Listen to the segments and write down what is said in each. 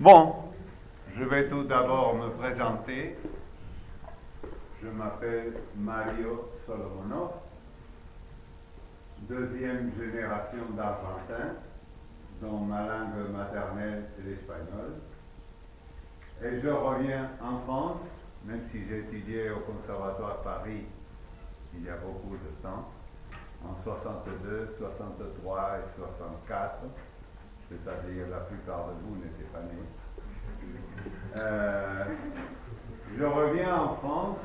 Bon, je vais tout d'abord me présenter. Je m'appelle Mario Solomonov, deuxième génération d'Argentins, dont ma langue maternelle est l'espagnol. Et je reviens en France, même si j'ai étudié au Conservatoire Paris il y a beaucoup de temps, en 62, 63 et 64, c'est-à-dire la plupart de vous n'étaient pas nés. Je reviens en France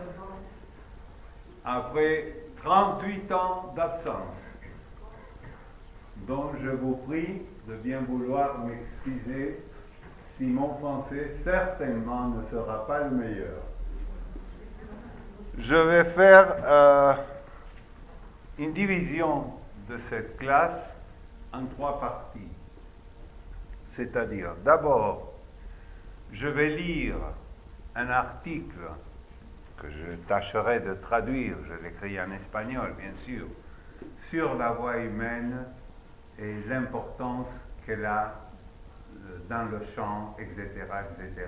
après 38 ans d'absence, dont je vous prie de bien vouloir m'excuser si mon français certainement ne sera pas le meilleur. Je vais faire une division de cette classe en 3 parties. C'est-à-dire, d'abord, je vais lire un article que je tâcherai de traduire, je l'écris en espagnol bien sûr, sur la voix humaine et l'importance qu'elle a dans le chant, etc., etc.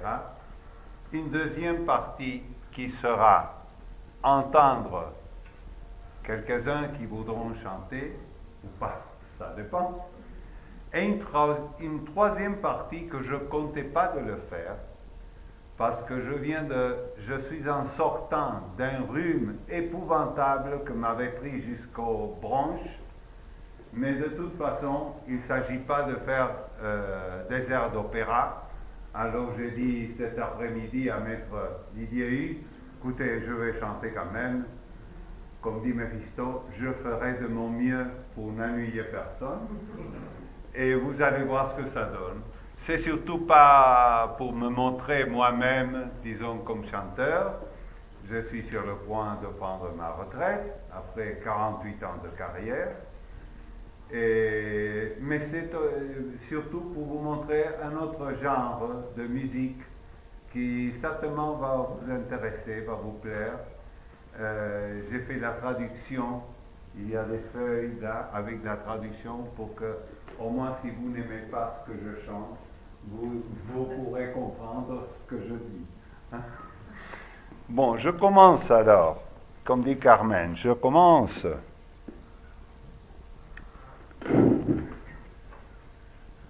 Une deuxième partie qui sera entendre quelques-uns qui voudront chanter, ou pas, ça dépend. Et une troisième partie que je ne comptais pas de le faire, parce que je suis en sortant d'un rhume épouvantable que m'avait pris jusqu'aux bronches, mais de toute façon, il ne s'agit pas de faire des airs d'opéra. Alors j'ai dit cet après-midi à maître Didier Hu, écoutez, je vais chanter quand même. Comme dit Mephisto, je ferai de mon mieux pour n'ennuyer personne. Et vous allez voir ce que ça donne. C'est surtout pas pour me montrer moi-même, disons, comme chanteur. Je suis sur le point de prendre ma retraite, après 48 ans de carrière. Mais c'est surtout pour vous montrer un autre genre de musique qui certainement va vous intéresser, va vous plaire. J'ai fait la traduction, il y a des feuilles là avec la traduction pour que, au moins si vous n'aimez pas ce que je chante, vous pourrez comprendre ce que je dis. Bon, je commence alors, comme dit Carmen, je commence.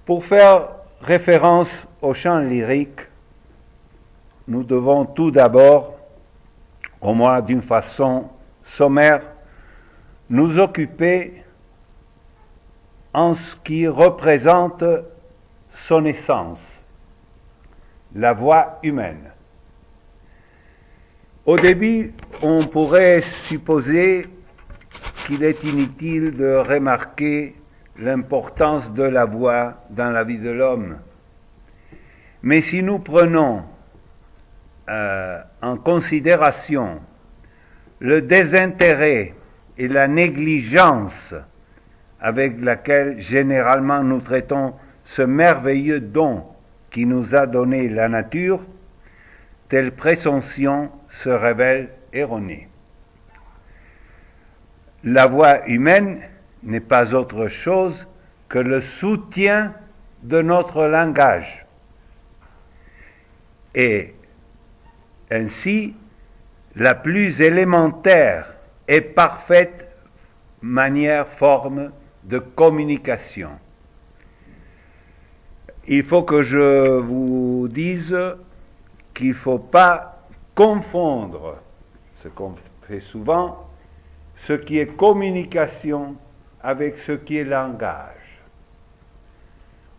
Pour faire référence au chant lyrique, nous devons tout d'abord, au moins d'une façon sommaire, nous occuper en ce qui représente son essence, la voix humaine. Au début, on pourrait supposer qu'il est inutile de remarquer l'importance de la voix dans la vie de l'homme. Mais si nous prenons en considération le désintérêt et la négligence avec laquelle généralement nous traitons ce merveilleux don qui nous a donné la nature, telle présomption se révèle erronée. La voix humaine n'est pas autre chose que le soutien de notre langage. Et ainsi, la plus élémentaire et parfaite forme de communication. Il faut que je vous dise qu'il ne faut pas confondre, ce qu'on fait souvent, ce qui est communication avec ce qui est langage.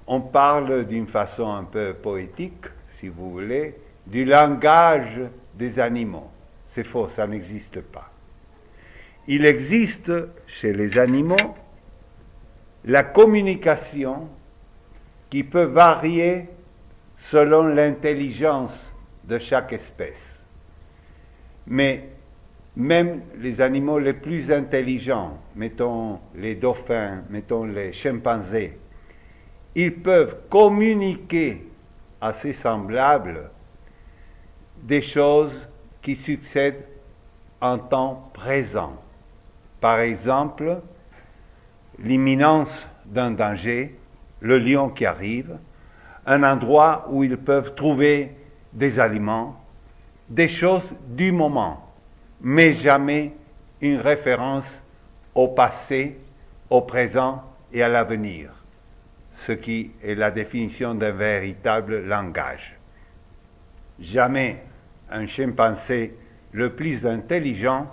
On parle d'une façon un peu poétique, si vous voulez, du langage des animaux. C'est faux, ça n'existe pas. Il existe chez les animaux la communication qui peut varier selon l'intelligence de chaque espèce. Mais même les animaux les plus intelligents, mettons les dauphins, mettons les chimpanzés, ils peuvent communiquer à ses semblables des choses qui succèdent en temps présent. Par exemple, l'imminence d'un danger, le lion qui arrive, un endroit où ils peuvent trouver des aliments, des choses du moment, mais jamais une référence au passé, au présent et à l'avenir, ce qui est la définition d'un véritable langage. Jamais un chimpanzé le plus intelligent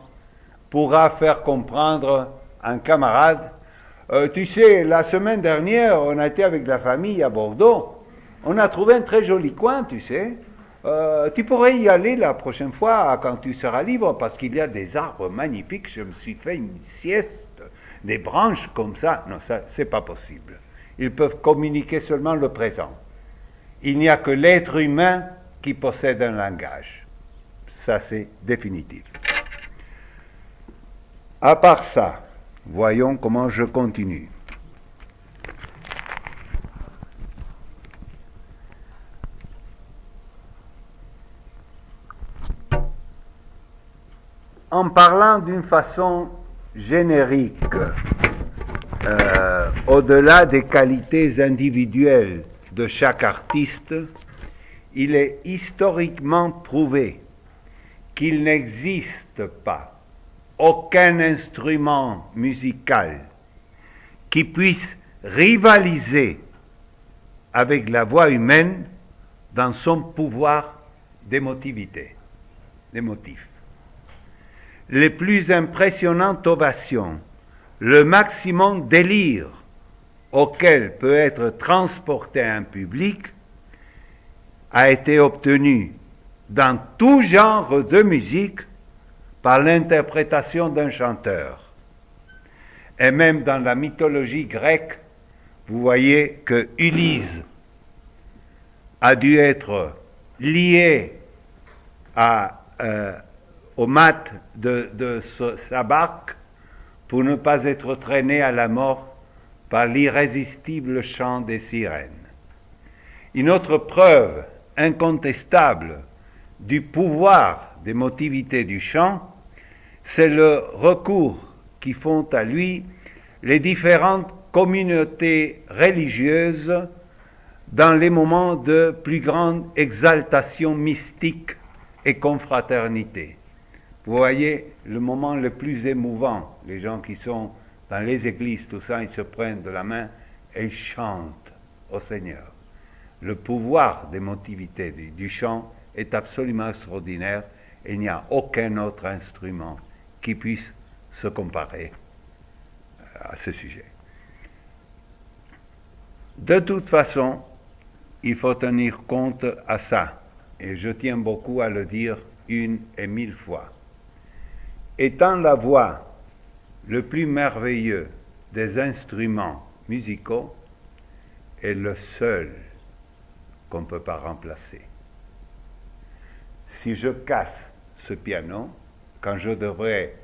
pourra faire comprendre à un camarade tu sais, la semaine dernière, on a été avec la famille à Bordeaux, on a trouvé un très joli coin, tu sais. Tu pourrais y aller la prochaine fois quand tu seras libre, parce qu'il y a des arbres magnifiques, je me suis fait une sieste, des branches comme ça. Non, ça, c'est pas possible. Ils peuvent communiquer seulement le présent. Il n'y a que l'être humain qui possède un langage. Ça, c'est définitif. À part ça, voyons comment je continue. En parlant d'une façon générique, au-delà des qualités individuelles de chaque artiste, il est historiquement prouvé qu'il n'existe pas aucun instrument musical qui puisse rivaliser avec la voix humaine dans son pouvoir d'émotivité, des motifs. Les plus impressionnantes ovations, le maximum délire auquel peut être transporté un public a été obtenu dans tout genre de musique par l'interprétation d'un chanteur. Et même dans la mythologie grecque, vous voyez que Ulysse a dû être lié au mât de sa barque pour ne pas être traîné à la mort par l'irrésistible chant des sirènes. Une autre preuve incontestable du pouvoir d'émotivité du chant, c'est le recours qui font à lui les différentes communautés religieuses dans les moments de plus grande exaltation mystique et confraternité. Vous voyez, le moment le plus émouvant, les gens qui sont dans les églises, tout ça, ils se prennent de la main et ils chantent au Seigneur. Le pouvoir d'émotivité du chant est absolument extraordinaire et il n'y a aucun autre instrument qui puisse se comparer à ce sujet. De toute façon, il faut tenir compte à ça, et je tiens beaucoup à le dire 1 et 1000 fois. Étant la voix le plus merveilleux des instruments musicaux, est le seul qu'on ne peut pas remplacer. Si je casse ce piano, quand je devrais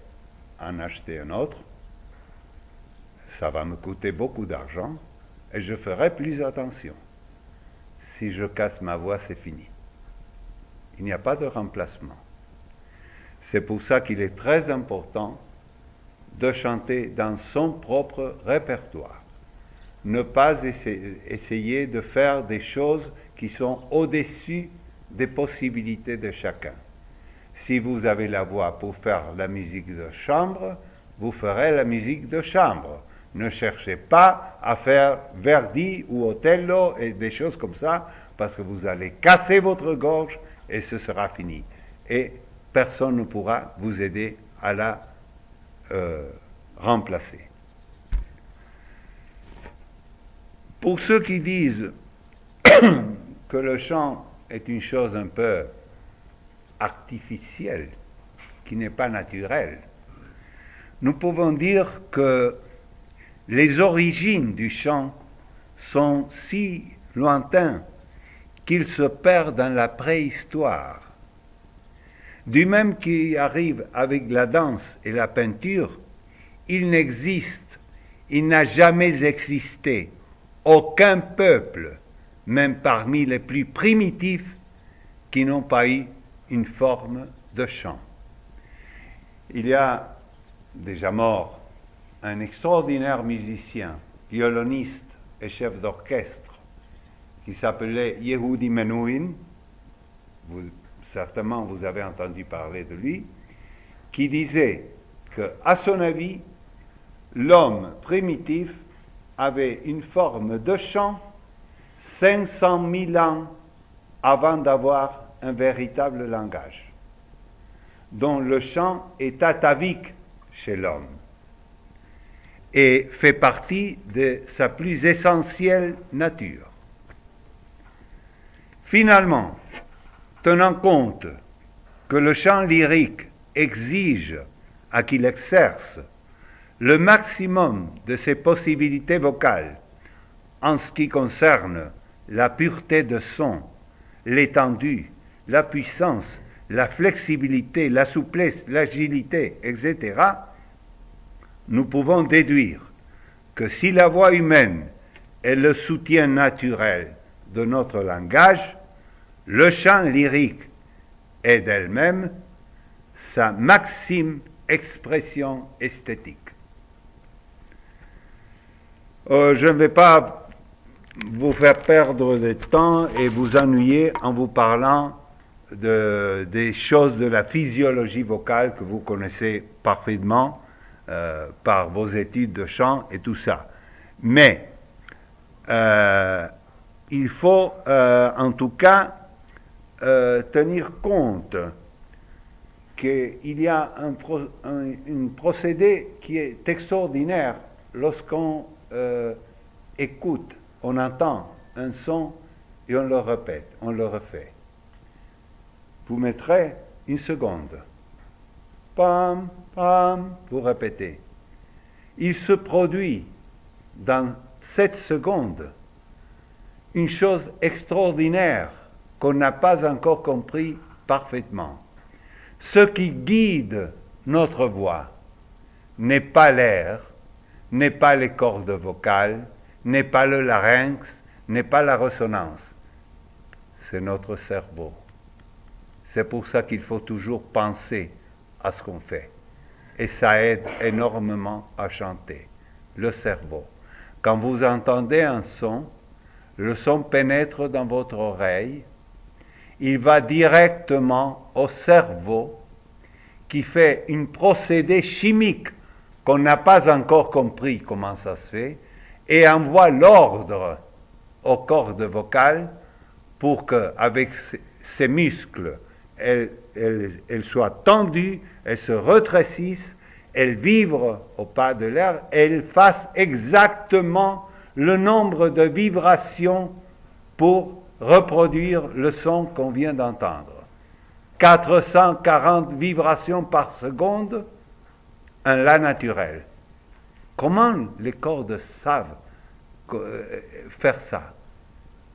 en acheter un autre, ça va me coûter beaucoup d'argent et je ferai plus attention. Si je casse ma voix, c'est fini. Il n'y a pas de remplacement. C'est pour ça qu'il est très important de chanter dans son propre répertoire. Ne pas essayer de faire des choses qui sont au-dessus des possibilités de chacun. Si vous avez la voix pour faire la musique de chambre, vous ferez la musique de chambre. Ne cherchez pas à faire Verdi ou Othello et des choses comme ça, parce que vous allez casser votre gorge et ce sera fini. Et personne ne pourra vous aider à la remplacer. Pour ceux qui disent que le chant est une chose un peu artificielle, qui n'est pas naturelle, nous pouvons dire que les origines du chant sont si lointaines qu'ils se perdent dans la préhistoire. Du même qui arrive avec la danse et la peinture, il n'a jamais existé aucun peuple, même parmi les plus primitifs, qui n'ont pas eu une forme de chant. Il y a déjà mort un extraordinaire musicien, violoniste et chef d'orchestre, qui s'appelait Yehudi Menuhin, certainement vous avez entendu parler de lui, qui disait que, à son avis, l'homme primitif avait une forme de chant 500 000 ans avant d'avoir un véritable langage, dont le chant est atavique chez l'homme et fait partie de sa plus essentielle nature. Finalement, tenant compte que le chant lyrique exige à qu'il exerce le maximum de ses possibilités vocales en ce qui concerne la pureté de son, l'étendue, la puissance, la flexibilité, la souplesse, l'agilité, etc., nous pouvons déduire que si la voix humaine est le soutien naturel de notre langage, le chant lyrique est d'elle-même sa maxime expression esthétique. Je ne vais pas vous faire perdre de temps et vous ennuyer en vous parlant des choses de la physiologie vocale que vous connaissez parfaitement par vos études de chant et tout ça. Mais il faut en tout cas tenir compte qu'il y a un procédé qui est extraordinaire lorsqu'on écoute, on entend un son et on le répète, on le refait. Vous mettrez une seconde. Pam, pam, vous répétez. Il se produit dans 7 secondes une chose extraordinaire qu'on n'a pas encore compris parfaitement. Ce qui guide notre voix n'est pas l'air, n'est pas les cordes vocales, n'est pas le larynx, n'est pas la résonance. C'est notre cerveau. C'est pour ça qu'il faut toujours penser à ce qu'on fait. Et ça aide énormément à chanter. Le cerveau. Quand vous entendez un son, le son pénètre dans votre oreille, il va directement au cerveau qui fait un procédé chimique qu'on n'a pas encore compris comment ça se fait et envoie l'ordre aux cordes vocales pour qu'avec ses muscles, elles soient tendues, elles se rétrécissent, elles vibrent au pas de l'air, elles fassent exactement le nombre de vibrations pour reproduire le son qu'on vient d'entendre. 440 vibrations par seconde, un la naturel. Comment les cordes savent faire ça?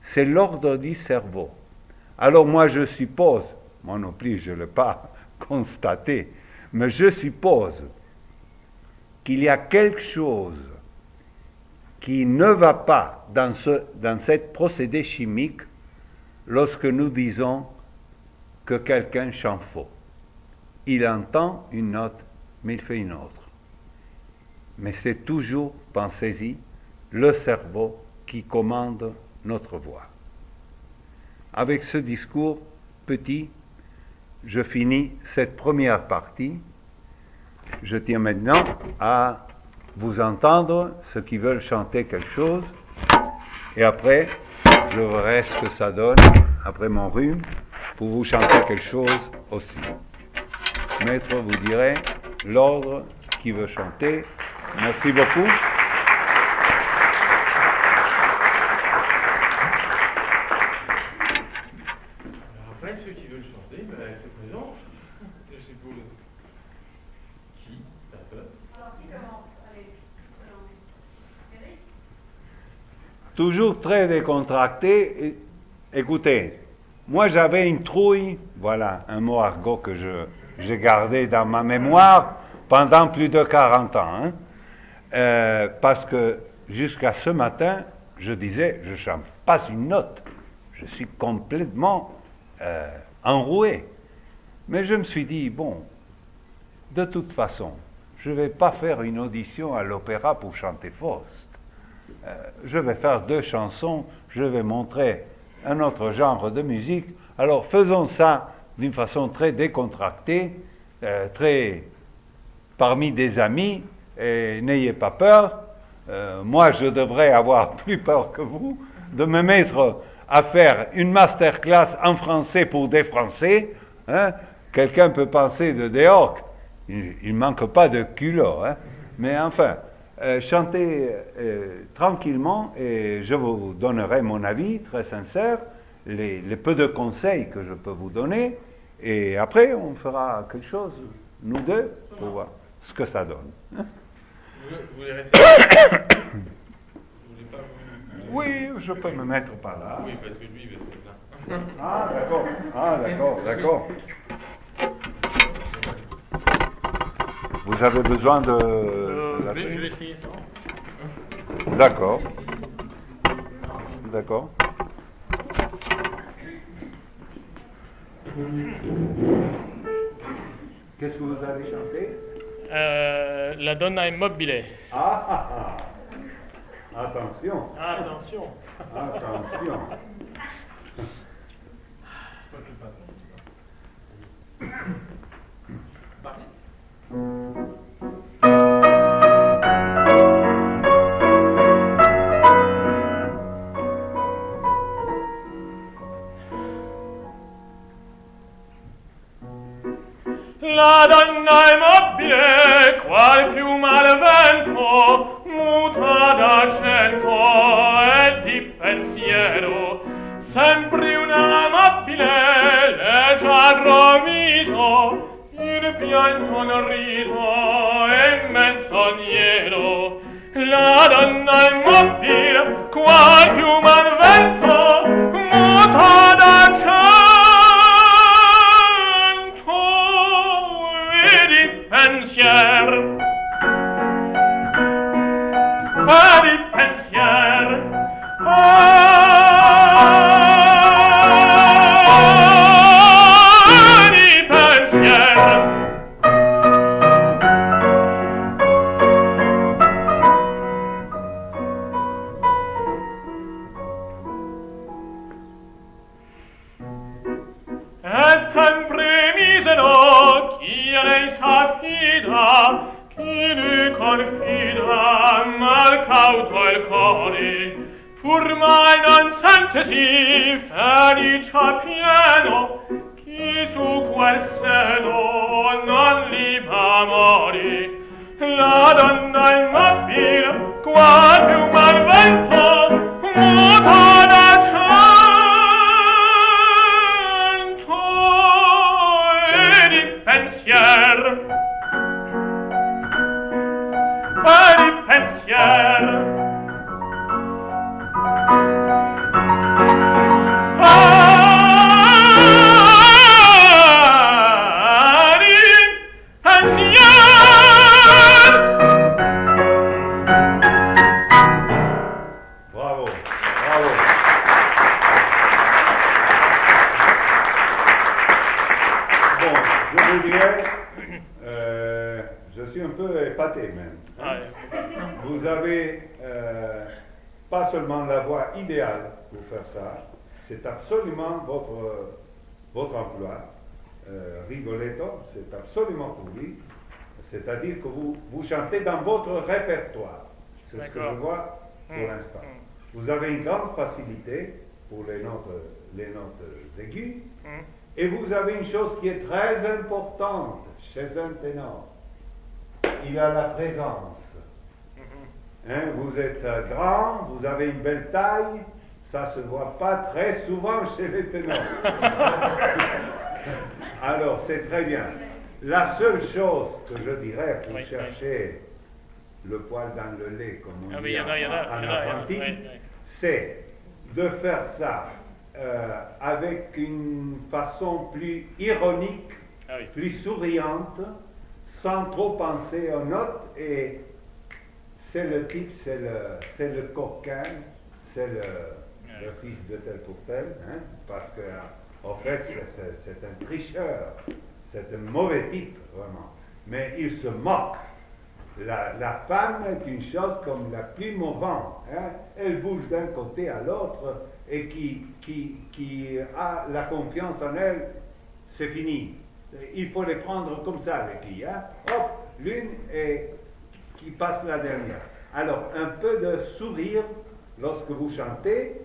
C'est l'ordre du cerveau. Alors moi je suppose, moi non plus je ne l'ai pas constaté, mais je suppose qu'il y a quelque chose qui ne va pas dans cette procédé chimique lorsque nous disons que quelqu'un chante faux. Il entend une note, mais il fait une autre. Mais c'est toujours, pensez-y, le cerveau qui commande notre voix. Avec ce discours petit, je finis cette première partie. Je tiens maintenant à vous entendre, ceux qui veulent chanter quelque chose, et après, je verrai ce que ça donne, après mon rhume, pour vous chanter quelque chose aussi. Maître vous dirait l'ordre qui veut chanter. Merci beaucoup. Après, ceux qui veulent chanter, se présentent, je suppose. Qui? Personne. Alors, qui commence? Allez, Eric? Toujours très décontracté. Écoutez, moi j'avais une trouille, voilà un mot argot que j'ai gardé dans ma mémoire pendant plus de 40 ans. Parce que jusqu'à ce matin, je disais, je ne chante pas une note. Je suis complètement enroué. Mais je me suis dit, bon, de toute façon, je ne vais pas faire une audition à l'opéra pour chanter Faust. je vais faire 2 chansons, je vais montrer un autre genre de musique. Alors faisons ça d'une façon très décontractée, très parmi des amis, et n'ayez pas peur. Moi, je devrais avoir plus peur que vous de me mettre à faire une masterclass en français pour des Français. Hein. Quelqu'un peut penser de dehors, il ne manque pas de culot. Hein. Mais enfin, chantez tranquillement et je vous donnerai mon avis très sincère, les peu de conseils que je peux vous donner. Et après, on fera quelque chose, nous deux, pour voir ce que ça donne. Hein. Vous voulez rester là? Vous voulez pas Oui, je peux me mettre par là. Oui, parce que lui, il va se mettre là. Ah, d'accord. Ah, d'accord. Vous avez besoin de... Je vais essayer ça. D'accord. Qu'est-ce que vous allez chanter? La donna immobile. Attention. Attention. La donna immobile, qual piuma al vento, muta d'accento e di pensiero, sempre una amabile, leggiadro viso, in pianto un riso e menzognero. La donna immobile, qual piuma al vento, muta d'accento pensier, di pensier, di pensier. È sempre misero chi a lei s'affida, chi ne confida, mal cauto il core, pur mai non sentesi felice pieno, chi su quel seno non li va mori. La donna immobile, qual più mal vento, muta d'accento e di pensier, di pensier. Bravo, bravo. Bon, je vous dirais, je suis un peu épaté même. Vous avez pas seulement la voix idéale pour faire ça, c'est absolument votre emploi. Rigoletto, c'est absolument pour lui. C'est-à-dire que vous chantez dans votre répertoire. C'est ce que je vois pour l'instant. Vous avez une grande facilité pour les notes aiguës. Et vous avez une chose qui est très importante chez un ténor. Il a la présence. Hein, vous êtes grand, vous avez une belle taille, ça ne se voit pas très souvent chez les ténors. Alors, c'est très bien. La seule chose que je dirais pour chercher le poil dans le lait, comme on dit en Argentine, c'est de faire ça avec une façon plus ironique, plus souriante, sans trop penser aux notes. Et c'est le type, c'est le coquin, c'est le fils de tel pour tel, hein, parce que en fait c'est un tricheur, c'est un mauvais type vraiment, mais il se moque La femme est une chose comme la plus mouvante. Hein? Elle bouge d'un côté à l'autre et qui a la confiance en elle, c'est fini. Il faut les prendre comme ça, les filles. Hein? Hop, l'une et qui passe la dernière. Alors, un peu de sourire lorsque vous chantez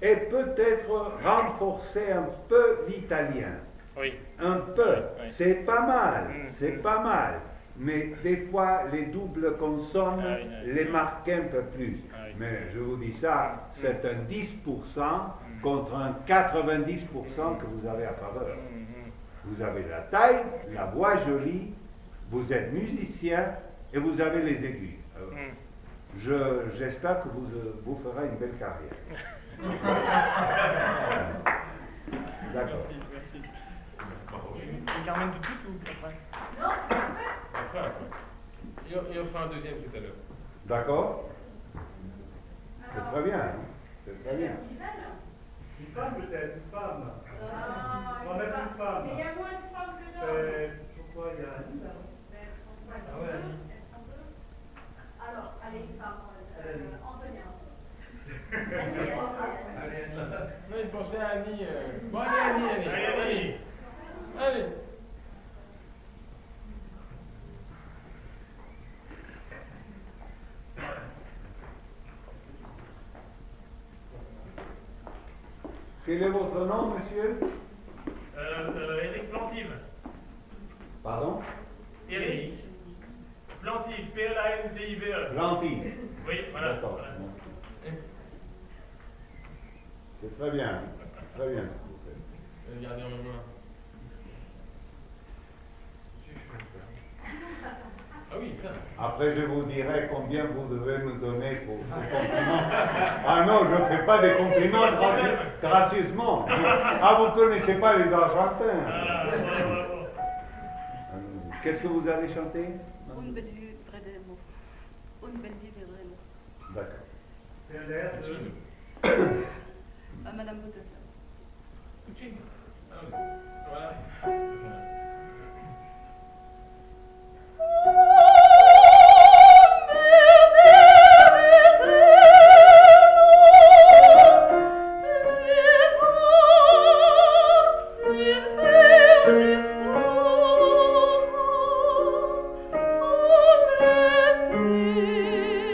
et peut-être renforcer un peu l'italien. Oui. Un peu. Oui. C'est pas mal. C'est pas mal. Mais des fois, les doubles consonnes les marquent un peu plus. Mais je vous dis ça, c'est un 10% contre un 90% que vous avez à faveur. Vous avez la taille, la voix jolie, vous êtes musicien et vous avez les aigus. J'espère que vous ferez une belle carrière. D'accord. Merci. Et Carmen du tout ou après? Non, Après. Il en fera un deuxième tout à l'heure. D'accord? C'est très bien. Hein? C'est très bien. Une femme peut-être, une femme. Ah, On va mettre une femme. mais il y a moins de femmes que d'hommes. Pourquoi il y a Annie là? Elles Ah sont ouais, deux. Annie. Elles sont deux. Alors, allez, une femme. Antonia. Allez, Annie. Non, il pensait à Annie. Bon, allez, Annie. Allez. Quel est votre nom, monsieur? Éric Plantive. Pardon? Éric Plantive, Plantive. Lentille. Oui, voilà. D'accord. Voilà. C'est très bien. Très bien. ce que vous faites. Regardez en main. Ah oui, ça. Après, je vous dirai combien vous devez me donner pour ce compliment. Ah non, je ne fais pas des compliments gracieusement. Ah, vous ne connaissez pas les Argentins. Qu'est-ce que vous allez chanter? Un bel vedremo. Un bel vedremo. D'accord. C'est l'air de. À Madame Botefleur. Ah oui. Voilà. Thank you.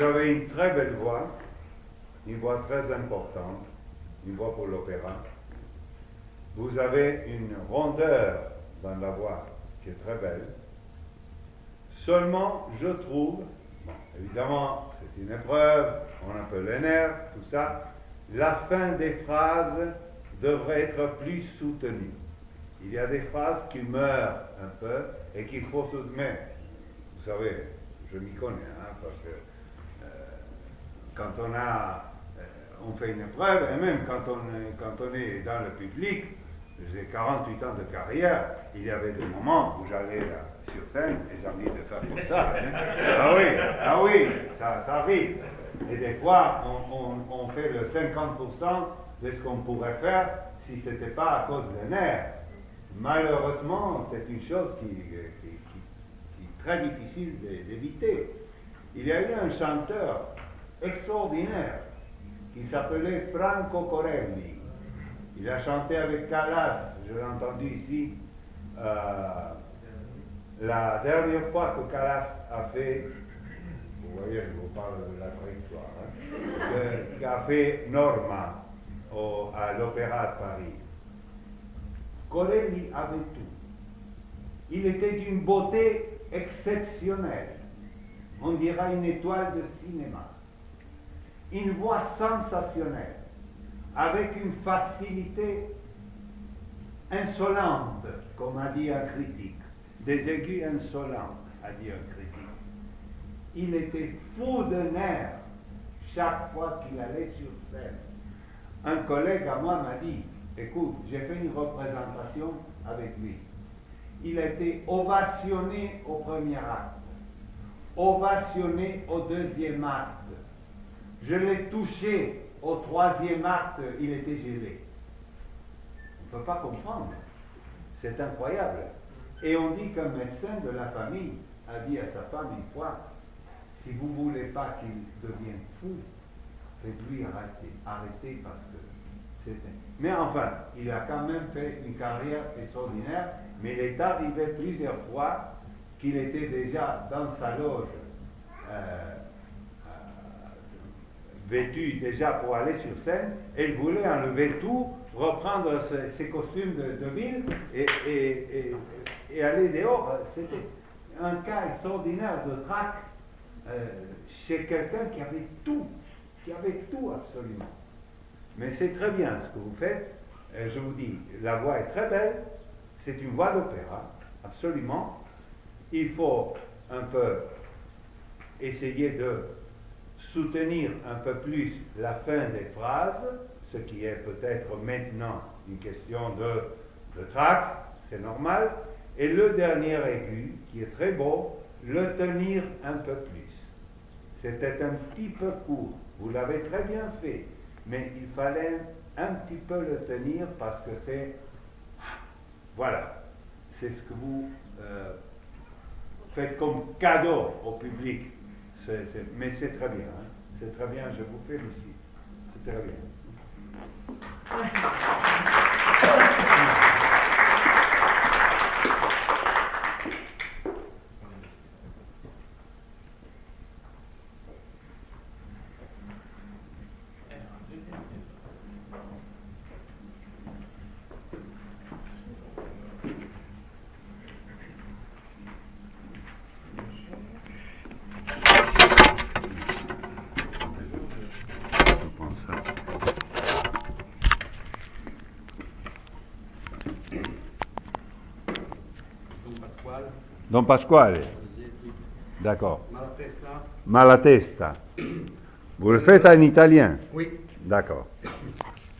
avez une très belle voix, une voix très importante, une voix pour l'opéra. Vous avez une rondeur dans la voix qui est très belle. Seulement, je trouve, bon, évidemment, c'est une épreuve, on a un peu les nerfs, tout ça, la fin des phrases devrait être plus soutenue. Il y a des phrases qui meurent un peu et qu'il faut tout de même. Vous savez, je m'y connais, hein, parce que quand on fait une épreuve, et même quand on est dans le public, j'ai 48 ans de carrière, il y avait des moments où j'allais sur scène et j'ai envie de faire comme ça. Hein. Ah oui, ça arrive. Et des fois, on fait le 50% de ce qu'on pourrait faire si ce n'était pas à cause des nerfs. Malheureusement, c'est une chose qui est très difficile d'éviter. Il y a eu un chanteur extraordinaire qui s'appelait Franco Corelli. Il a chanté avec Callas, je l'ai entendu ici. La dernière fois que Callas a fait, vous voyez, je vous parle de la vraie histoire, hein, qui a fait Norma à l'Opéra de Paris. Corelli avait tout. Il était d'une beauté exceptionnelle. On dirait une étoile de cinéma. Une voix sensationnelle, avec une facilité insolente, comme a dit un critique, des aigus insolents, a dit un critique. Il était fou de nerfs chaque fois qu'il allait sur scène. Un collègue à moi m'a dit, écoute, j'ai fait une représentation avec lui. Il a été ovationné au premier acte, ovationné au deuxième acte. Je l'ai touché au troisième acte, il était gelé. On ne peut pas comprendre. C'est incroyable. Et on dit qu'un médecin de la famille a dit à sa femme une fois, si vous ne voulez pas qu'il devienne fou, faites-lui arrêter parce que c'était... Mais enfin, il a quand même fait une carrière extraordinaire, mais il est arrivé plusieurs fois qu'il était déjà dans sa loge, vêtu déjà pour aller sur scène, et il voulait enlever tout, reprendre ses costumes de ville et aller dehors. C'était un cas extraordinaire de trac chez quelqu'un qui avait tout absolument. Mais c'est très bien ce que vous faites. Je vous dis, la voix est très belle, c'est une voix d'opéra, absolument. Il faut un peu essayer de soutenir un peu plus la fin des phrases, ce qui est peut-être maintenant une question de trac, c'est normal, et le dernier aigu, qui est très beau, le tenir un peu plus. C'était un petit peu court, vous l'avez très bien fait, mais il fallait un petit peu le tenir parce que c'est, voilà, c'est ce que vous faites comme cadeau au public. Mais c'est très bien, hein. C'est très bien, je vous félicite. C'est très bien. Don Pasquale. D'accord. Malatesta. Malatesta. Vous le faites en italien? Oui. D'accord.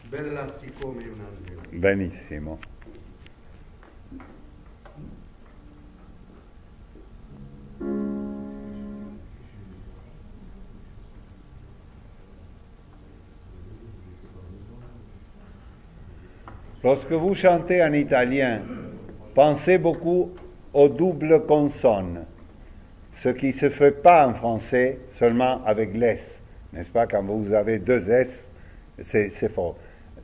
Bella siccome un angelo. Benissimo. Lorsque vous chantez en italien, pensez beaucoup aux doubles consonnes, ce qui ne se fait pas en français seulement avec l'S, n'est-ce pas? Quand vous avez deux S, c'est faux.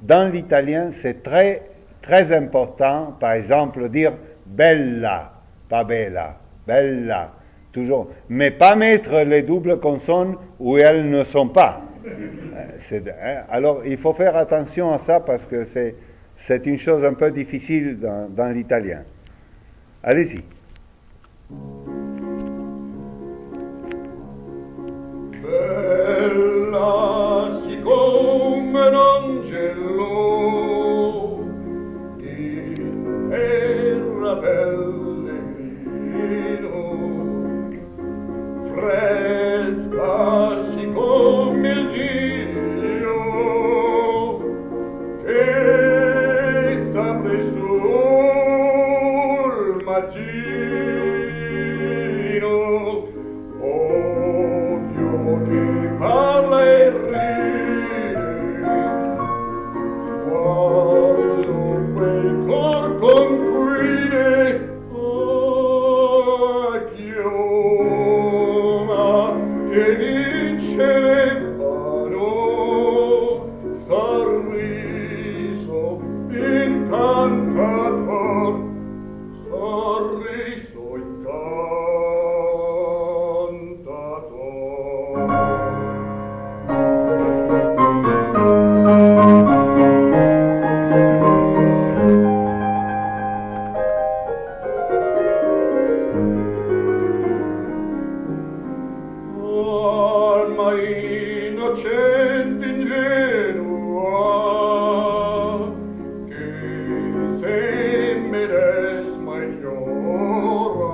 Dans l'italien, c'est très, très important, par exemple, dire bella, pas bella, bella. toujours. Mais pas mettre les doubles consonnes où elles ne sont pas. Alors, il faut faire attention à ça parce que c'est une chose un peu difficile dans l'italien. Allez-y. Bella siccome un angelo in terra pellegrino, fresca siccome il giglio che s'apre sul mattino, odio che parla e ride, qualunque cor conquide, chioma che dicevano, sorriso incantator, sorriso alma innocente ingenua che se medesima ignora,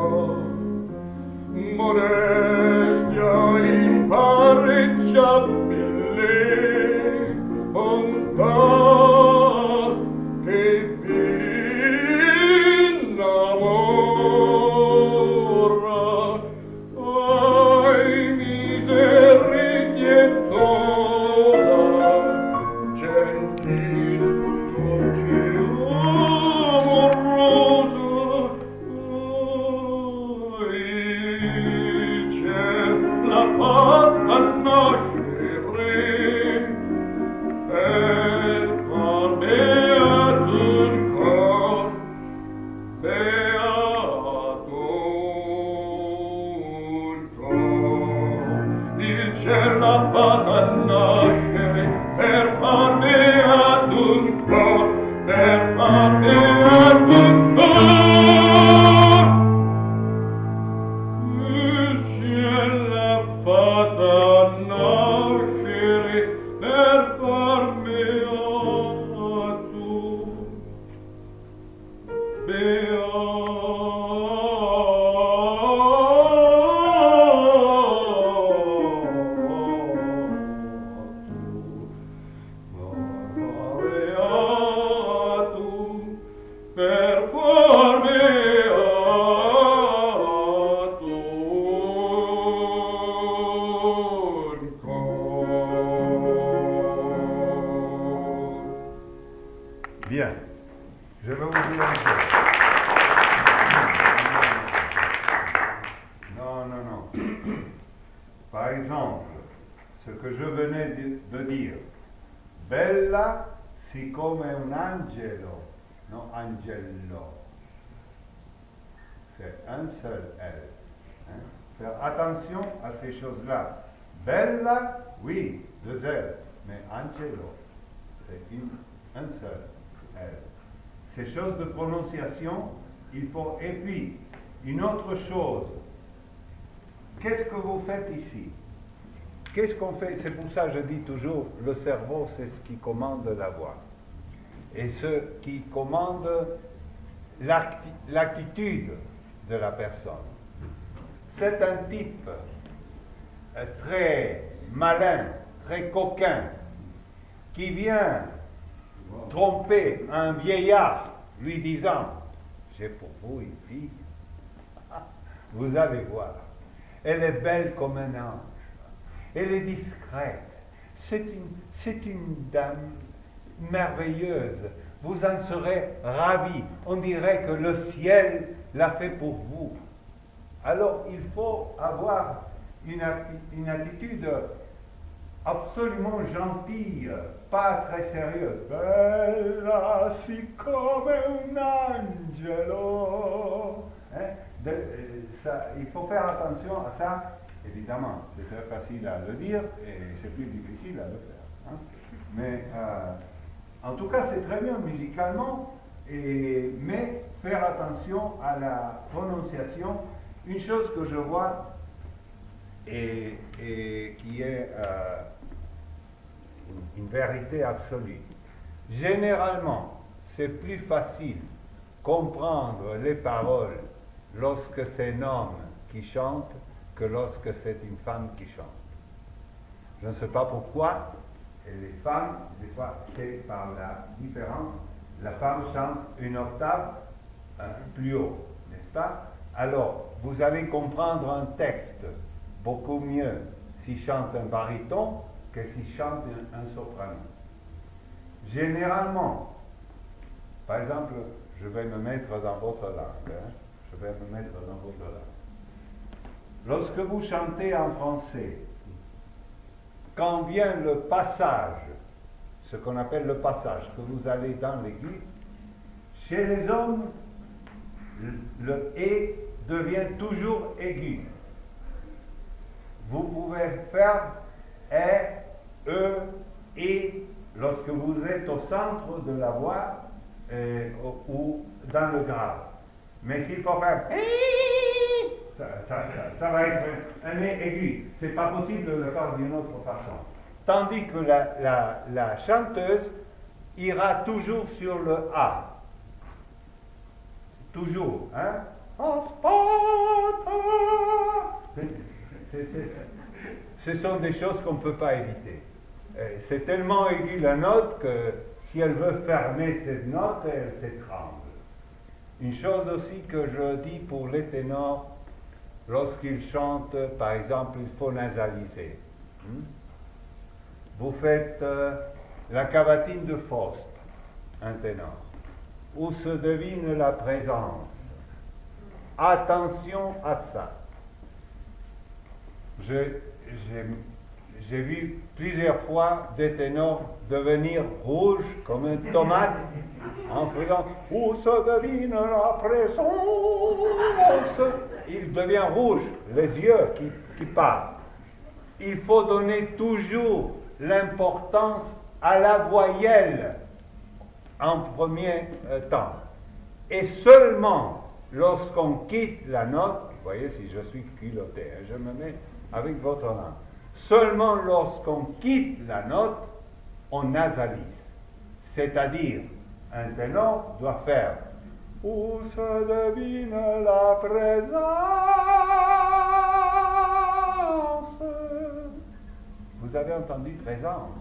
modestia impareggiabile, bontà che innamora, ai miserietosa, gentil, dolce, amorosa, il ciel la fatta nascere per far beato un cor, beato un cor. Il ciel la fatta nascere per far beato un cor, per far beato un cor. Il ciel l'ha fatta nascere per far Bien. Je vais vous dire une chose. Non, non, non. Par exemple, ce que je venais de dire. Bella siccome un angelo, non angelo. C'est un seul L. Hein? Faire attention à ces choses-là. Bella, oui, deux L. Mais angelo, c'est un seul L. Ces choses de prononciation, il faut. Et puis, une autre chose. Qu'est-ce que vous faites ici? Qu'est-ce qu'on fait? C'est pour ça que je dis toujours, le cerveau, c'est ce qui commande la voix. Et ce qui commande l'attitude de la personne. C'est un type très malin, très coquin, qui vient tromper un vieillard, lui disant « J'ai pour vous une fille. Vous allez voir. Elle est belle comme un ange. Elle est discrète. C'est une dame merveilleuse. Vous en serez ravis. On dirait que le ciel l'a fait pour vous. » Alors, il faut avoir une attitude absolument gentille, pas très sérieuse. Bella siccome un angelo. Hein? il faut faire attention à ça. Évidemment, c'est très facile à le dire et c'est plus difficile à le faire. Hein. Mais en tout cas, c'est très bien musicalement, mais faire attention à la prononciation. Une chose que je vois et qui est une vérité absolue. Généralement, c'est plus facile comprendre les paroles lorsque c'est un homme qui chante que lorsque c'est une femme qui chante. Je ne sais pas pourquoi, et les femmes, des fois, c'est par la différence. La femme chante une octave plus haut, n'est-ce pas? Alors, vous allez comprendre un texte beaucoup mieux s'il chante un baryton que s'il chante un soprano. Généralement, par exemple, je vais me mettre dans votre langue. Hein? Je vais me mettre dans votre langue. Lorsque vous chantez en français, quand vient le passage, ce qu'on appelle le passage, que vous allez dans l'aigu, chez les hommes, le « et » devient toujours aigu. Vous pouvez faire « et »,« e »,« et » lorsque vous êtes au centre de la voix ou dans le grave. Mais s'il faut faire « ça va être un « et » aigu. C'est pas possible de le faire d'une autre façon. Tandis que la chanteuse ira toujours sur le « a ». Toujours, hein? Ce sont des choses qu'on ne peut pas éviter. C'est tellement aigu la note que si elle veut fermer cette note, elle s'étrangle. Une chose aussi que je dis pour les ténors, lorsqu'ils chantent, par exemple, il faut nasaliser. Vous faites la cavatine de Faust, un ténor, où se devine la présence. Attention à ça. J'ai vu plusieurs fois des ténors devenir rouges comme une tomate en faisant « Où se devine la présence ?» Il devient rouge, les yeux qui parlent. Il faut donner toujours l'importance à la voyelle en premier temps. Et seulement lorsqu'on quitte la note, vous voyez si je suis culotté, hein, je me mets avec votre langue. Seulement lorsqu'on quitte la note, on nasalise. C'est-à-dire, un ténor doit faire « Où se devine la présence ?» Vous avez entendu présence,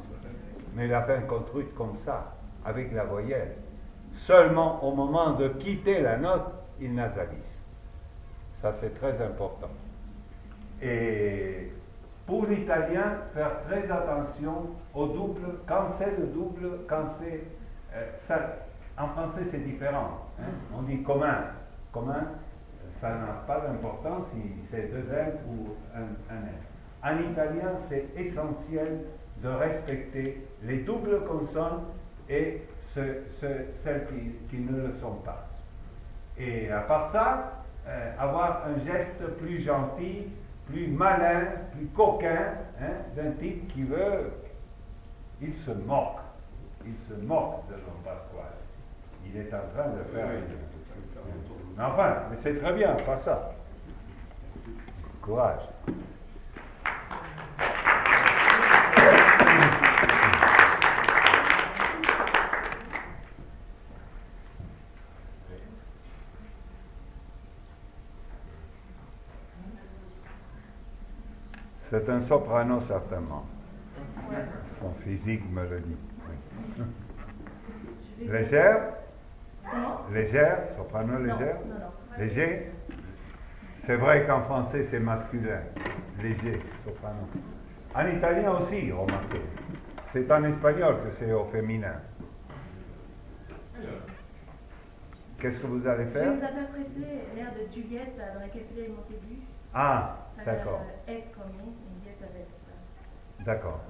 mais il a fait un construit comme ça, avec la voyelle. Seulement au moment de quitter la note, il nasalise. Ça, c'est très important. Et pour l'italien, faire très attention au double, quand c'est le double, quand c'est... en français, c'est différent. Hein? On dit commun. Commun, ça n'a pas d'importance si c'est deux M ou un M. En italien, c'est essentiel de respecter les doubles consonnes et celles qui ne le sont pas. Et à part ça, avoir un geste plus gentil, plus malin, plus coquin, hein, d'un type qui veut, il se moque de Jean Pasquale. Il est en train de faire une... Enfin, mais c'est très bien, pas ça. Courage. C'est un soprano certainement. Son physique me le dit. Oui. Légère? Légère? Soprano légère? Léger? C'est vrai qu'en français c'est masculin. Léger, soprano. En italien aussi, remarquez. C'est en espagnol que c'est au féminin. Qu'est-ce que vous allez faire? Je vous avais interprété l'air de Juliette dans la capitale de Montaigu. Ah, d'accord. Eccomi, Juliette avec ça. D'accord.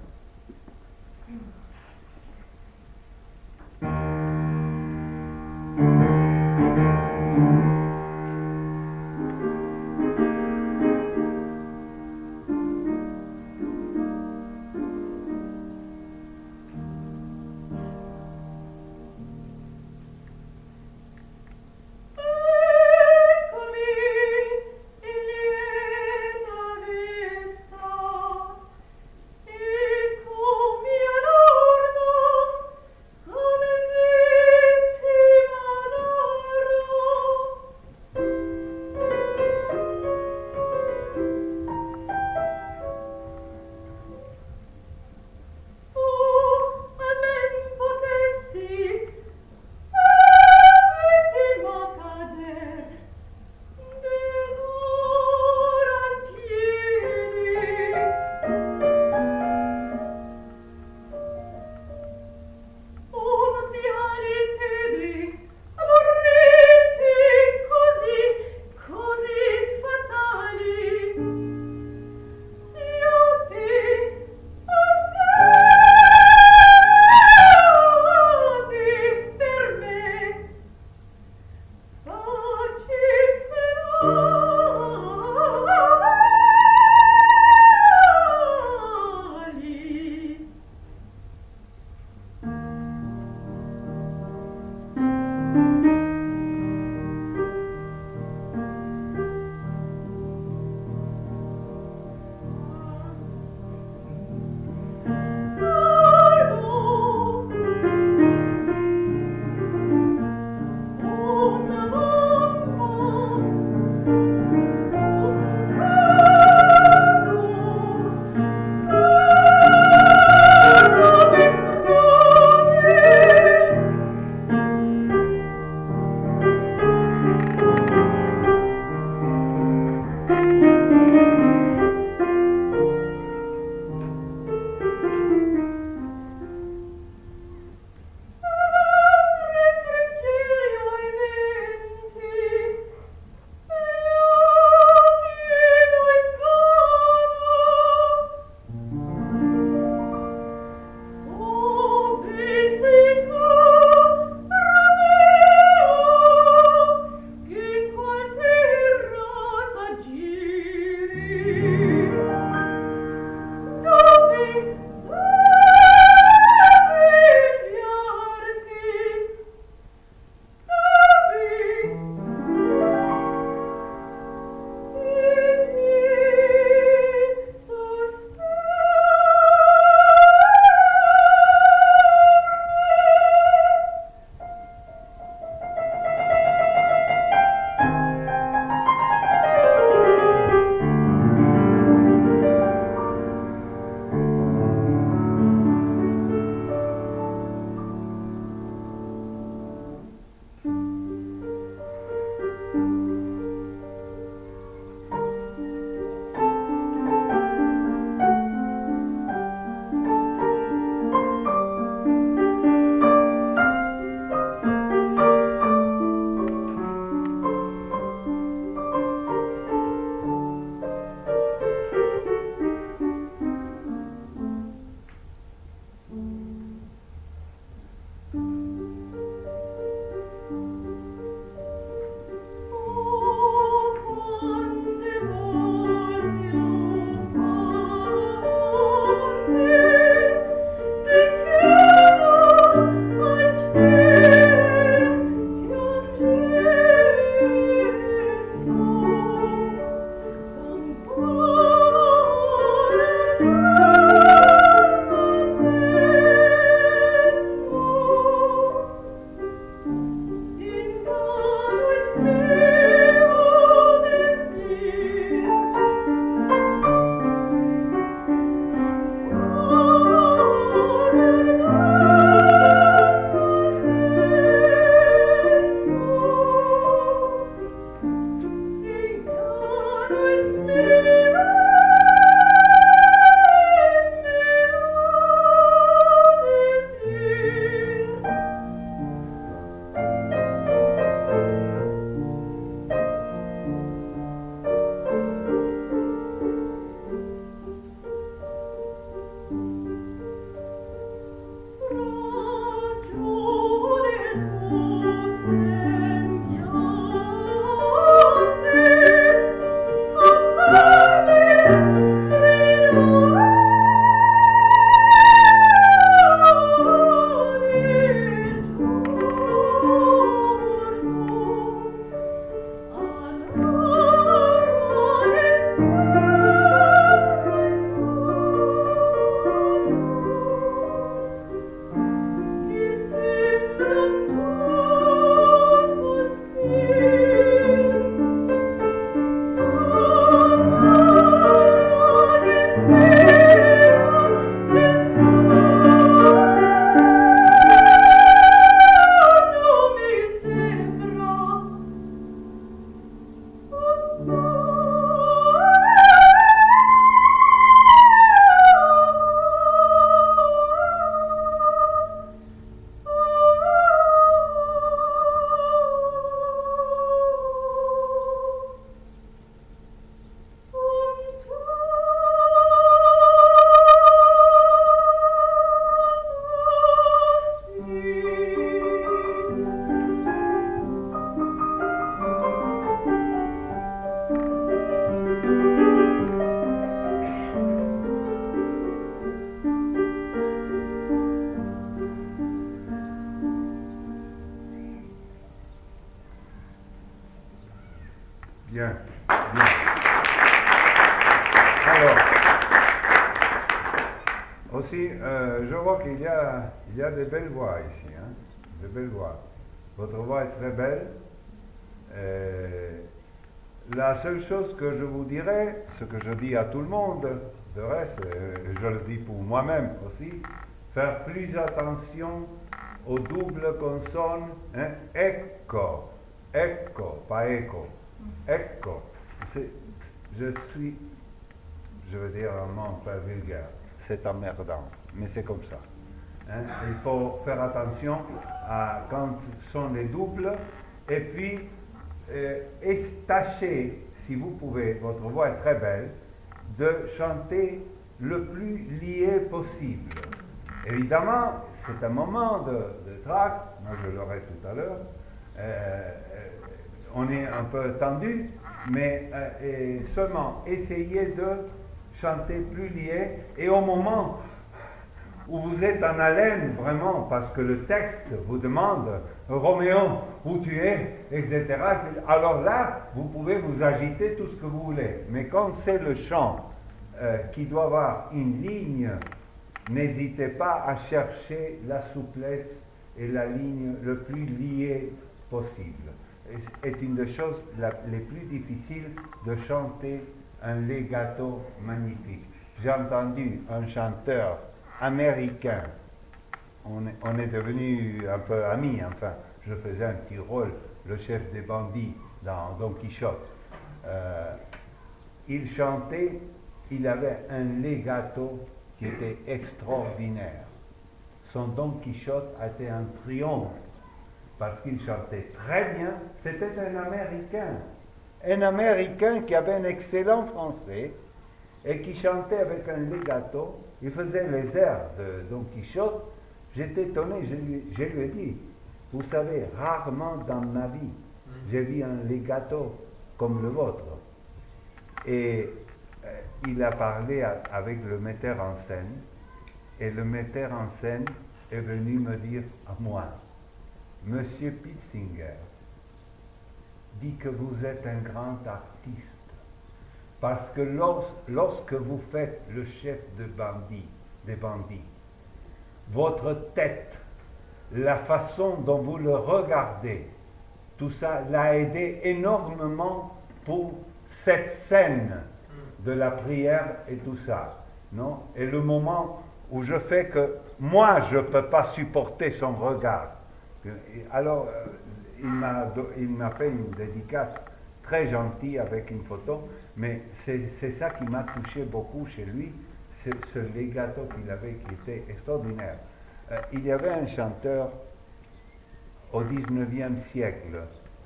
Aussi, je vois il y a des belles voix ici, hein, de belles voix. Votre voix est très belle. La seule chose que je vous dirais, ce que je dis à tout le monde, de reste, je le dis pour moi-même aussi, faire plus attention aux doubles consonnes, hein, ecco, ecco, pas echo, ecco. Je veux dire un mot un peu vulgaire, c'est emmerdant, mais c'est comme ça. Hein. Il faut faire attention à quand sont les doubles, et puis tâchez, si vous pouvez, votre voix est très belle, de chanter le plus lié possible. Évidemment, c'est un moment de trac, moi je l'aurai tout à l'heure, on est un peu tendu, mais seulement essayez de chanter plus lié, et au moment où vous êtes en haleine vraiment, parce que le texte vous demande Roméo, où tu es, etc. Alors là, vous pouvez vous agiter tout ce que vous voulez. Mais quand c'est le chant qui doit avoir une ligne, n'hésitez pas à chercher la souplesse et la ligne le plus liée possible. C'est une des choses les plus difficiles de chanter un legato magnifique. J'ai entendu un chanteur américain, on est devenus un peu amis, enfin, je faisais un petit rôle, le chef des bandits dans Don Quichotte. Il chantait, il avait un legato qui était extraordinaire. Son Don Quichotte a été un triomphe, parce qu'il chantait très bien, c'était un Américain qui avait un excellent français, et qui chantait avec un legato. Il faisait les airs de Don Quichotte. J'étais étonné, je lui ai dit, vous savez, rarement dans ma vie, j'ai vu un legato comme le vôtre. Et il a parlé avec le metteur en scène, et le metteur en scène est venu me dire à moi, Monsieur Pitzinger dit que vous êtes un grand artiste, parce que lorsque vous faites le chef des bandits, votre tête, la façon dont vous le regardez, tout ça l'a aidé énormément pour cette scène de la prière et tout ça, non? Et le moment où je fais que moi je ne peux pas supporter son regard. Alors il m'a fait une dédicace très gentille avec une photo, mais c'est ça qui m'a touché beaucoup chez lui, c'est ce legato qu'il avait qui était extraordinaire. Il y avait un chanteur au 19e siècle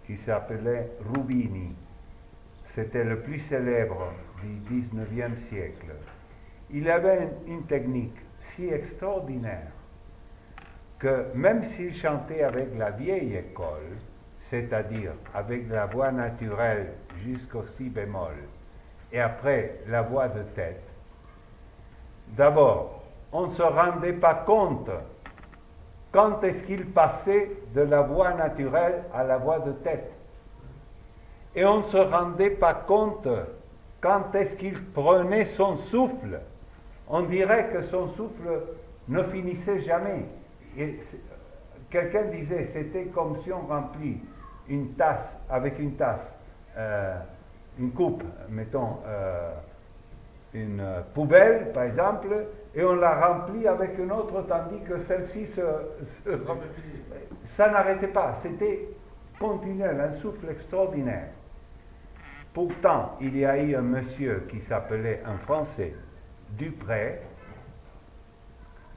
qui s'appelait Rubini. C'était le plus célèbre du 19e siècle. Il avait une technique si extraordinaire que même s'il chantait avec la vieille école, c'est-à-dire avec la voix naturelle jusqu'au si bémol, et après la voix de tête, d'abord, on ne se rendait pas compte quand est-ce qu'il passait de la voix naturelle à la voix de tête. Et on ne se rendait pas compte quand est-ce qu'il prenait son souffle. On dirait que son souffle ne finissait jamais. Quelqu'un disait, c'était comme si on remplit une tasse, avec une tasse, une coupe, mettons, une poubelle, par exemple, et on la remplit avec une autre, tandis que celle-ci ça n'arrêtait pas, c'était continuel, un souffle extraordinaire. Pourtant, il y a eu un monsieur qui s'appelait, un Français, Dupré,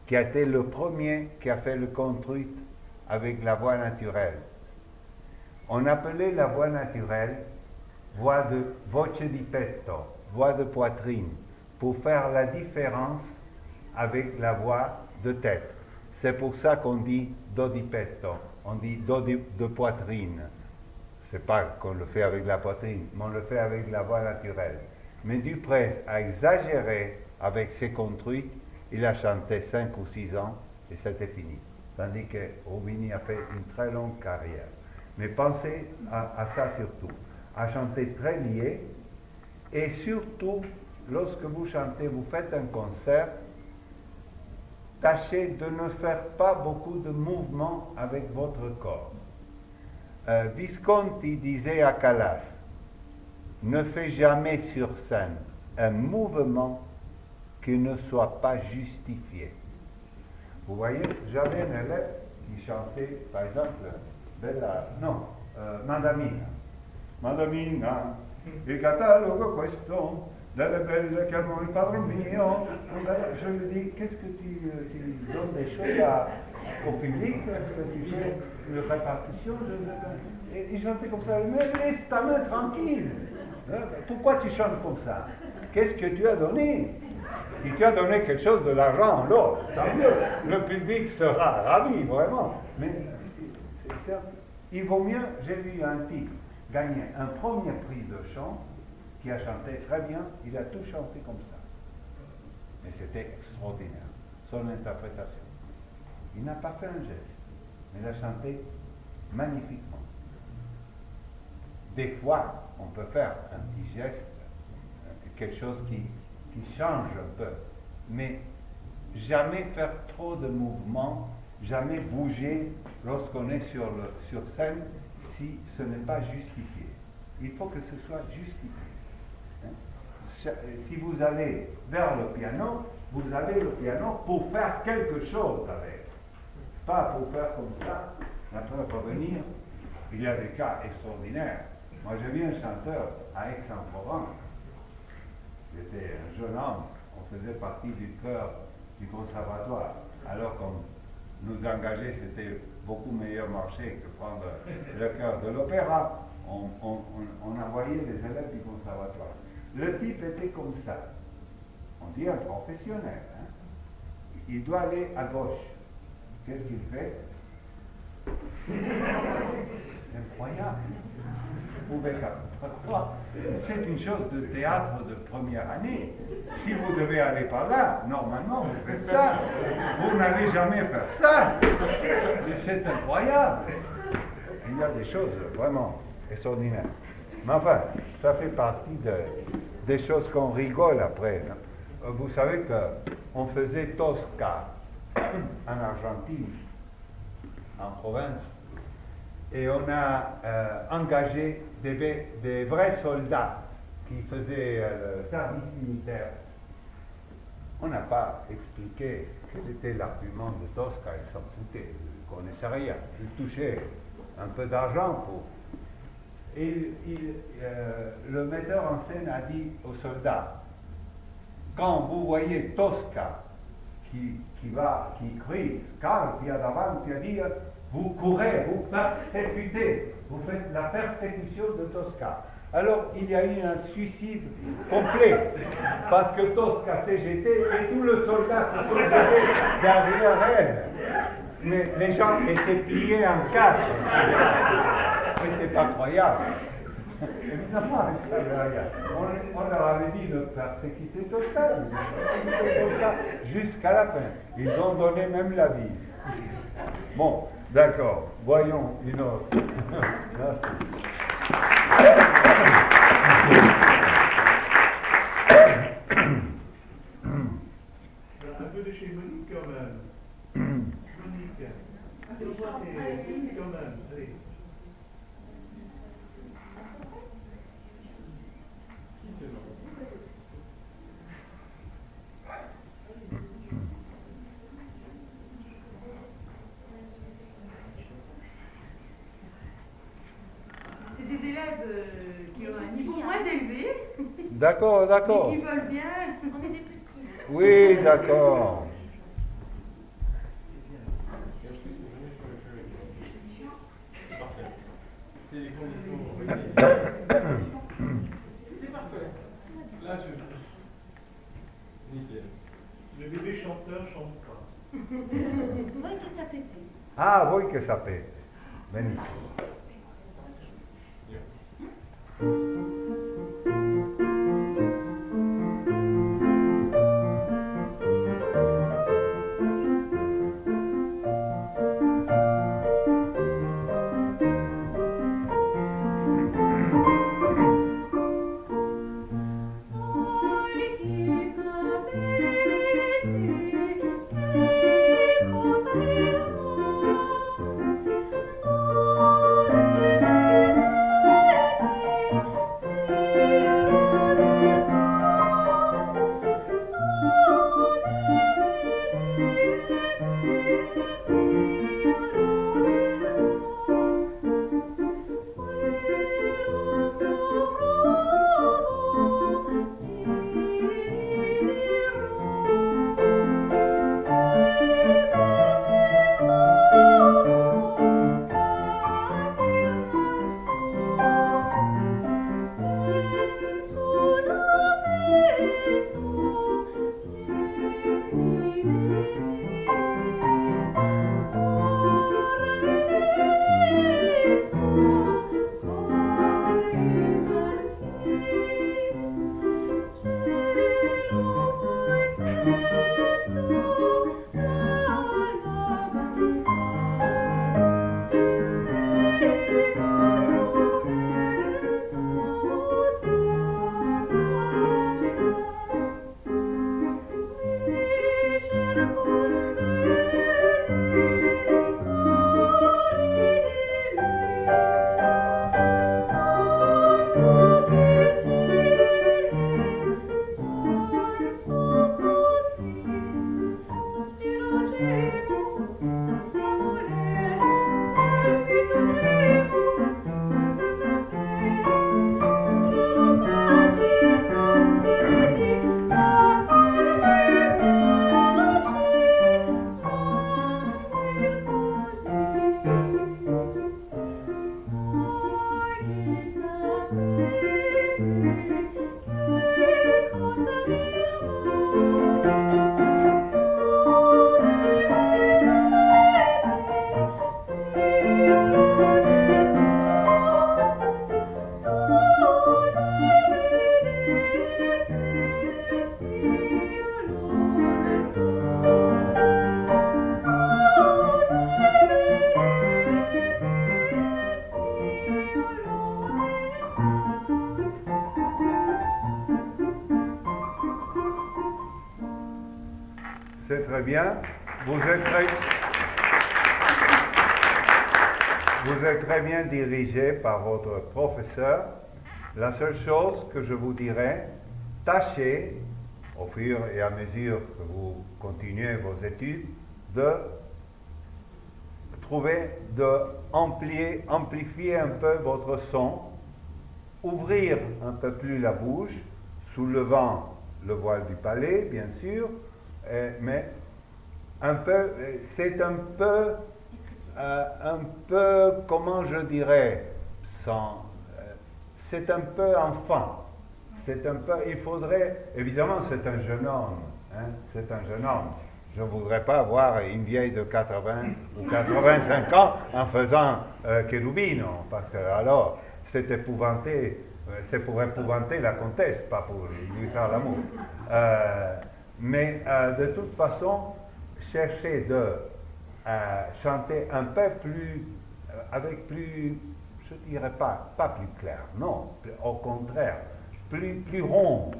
qui a été le premier qui a fait le contrite avec la voix naturelle. On appelait la voix naturelle voix de voce di petto, voix de poitrine, pour faire la différence avec la voix de tête. C'est pour ça qu'on dit do di petto, on dit do de poitrine. C'est pas qu'on le fait avec la poitrine, mais on le fait avec la voix naturelle. Mais Dupré a exagéré avec ses contrites, il a chanté 5 ou 6 ans et c'était fini. Tandis que Rubini a fait une très longue carrière. Mais pensez à ça surtout, à chanter très lié, et surtout, lorsque vous chantez, vous faites un concert, tâchez de ne faire pas beaucoup de mouvements avec votre corps. Visconti disait à Calas, ne fais jamais sur scène un mouvement qui ne soit pas justifié. Vous voyez, j'avais un élève qui chantait, par exemple, Madamina. Madamina, il catalogo questo, delle belle che amo il padre mio. Je lui dis, qu'est-ce que tu donnes des choses au public? Est-ce que tu fais une répartition? Et il chantait comme ça, mais laisse ta main tranquille. Pourquoi tu chantes comme ça? Qu'est-ce que tu as donné? Si tu as donné quelque chose de l'argent, alors, tant mieux, le public sera ravi, vraiment. Mais il vaut mieux, j'ai vu un type gagner un premier prix de chant, qui a chanté très bien, il a tout chanté comme ça. Mais c'était extraordinaire, son interprétation. Il n'a pas fait un geste, mais il a chanté magnifiquement. Des fois, on peut faire un petit geste, quelque chose qui change un peu, mais jamais faire trop de mouvements, jamais bouger lorsqu'on est sur scène si ce n'est pas justifié. Il faut que ce soit justifié. Si vous allez vers le piano, vous allez le piano pour faire quelque chose avec. Pas pour faire comme ça, après revenir. Il y a des cas extraordinaires. Moi j'ai vu un chanteur à Aix-en-Provence. J'étais un jeune homme, on faisait partie du chœur du conservatoire. Alors qu'on nous engageait, c'était beaucoup meilleur marché que prendre le chœur de l'opéra. On envoyait les élèves du conservatoire. Le type était comme ça. On dit un professionnel. Hein? Il doit aller à gauche. Qu'est-ce qu'il fait? Incroyable. Vous pouvez pas. C'est une chose de théâtre de première année. Si vous devez aller par là, normalement vous faites ça. Vous n'allez jamais faire ça. Et c'est incroyable. Il y a des choses vraiment extraordinaires. Mais enfin, ça fait partie des choses qu'on rigole après. Vous savez qu'on faisait Tosca en Argentine, en province, et on a engagé des vrais soldats qui faisaient le service militaire. On n'a pas expliqué quel était l'argument de Tosca, ils s'en foutaient, ils ne connaissaient rien, ils touchaient un peu d'argent pour... Et le metteur en scène a dit aux soldats, quand vous voyez Tosca qui crie, Scar, via davanti a dire, vous courez, vous persécutez, vous faites la persécution de Tosca. Alors il y a eu un suicide complet, parce que Tosca s'est jeté et tout le soldat se sont jetés derrière elle. Mais les gens étaient pliés en quatre. C'était pas croyable. Évidemment, ils ne savaient rien. On leur avait dit de persécuter Tosca, jusqu'à la fin. Ils ont donné même la vie. Bon, d'accord. Voyons une autre. Un peu de chez Monique quand même. Monique. Quand même. Allez. C'est des élèves qui ont un niveau moins élevé, D'accord, d'accord. mais qui veulent bien. On est des petits. Oui, d'accord. Parfait. C'est les conditions. C'est parfait. Là, nickel. Le bébé chanteur chante pas. Voi che sapete? Ah, voi che sapete. Benissimo. Voi che sapete c'est très bien. Vous êtes très bien dirigé par votre professeur. La seule chose que je vous dirais, tâchez, au fur et à mesure que vous continuez vos études, de trouver amplifier un peu votre son, ouvrir un peu plus la bouche, soulevant le voile du palais, bien sûr, mais un peu, c'est un peu, comment je dirais, c'est un peu enfant. C'est un peu, il faudrait, évidemment, c'est un jeune homme, hein, c'est un jeune homme. Je ne voudrais pas voir une vieille de 80 ou 85 ans en faisant Cherubino, parce que alors, c'est pour épouvanter la comtesse, pas pour lui faire l'amour. Mais de toute façon, cherchez de chanter un peu plus, avec plus, je dirais pas plus clair, non, au contraire, plus rond,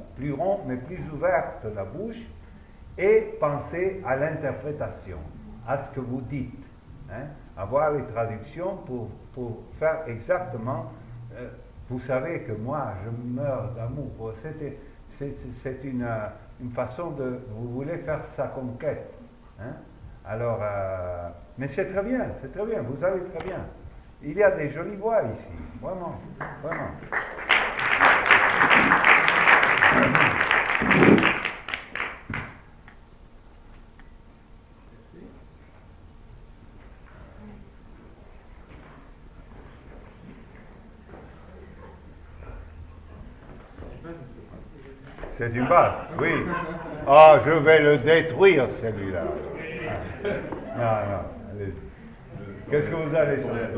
mais plus ouverte la bouche, et pensez à l'interprétation, à ce que vous dites, hein, avoir les traductions pour faire exactement, vous savez que moi, je meurs d'amour, c'est une façon de, vous voulez faire sa conquête, hein, alors, mais c'est très bien, vous allez très bien. Il y a des jolies voix ici, vraiment, vraiment. C'est une basse, oui. Ah, je vais le détruire, celui-là. Non, allez. Qu'est-ce que vous allez faire?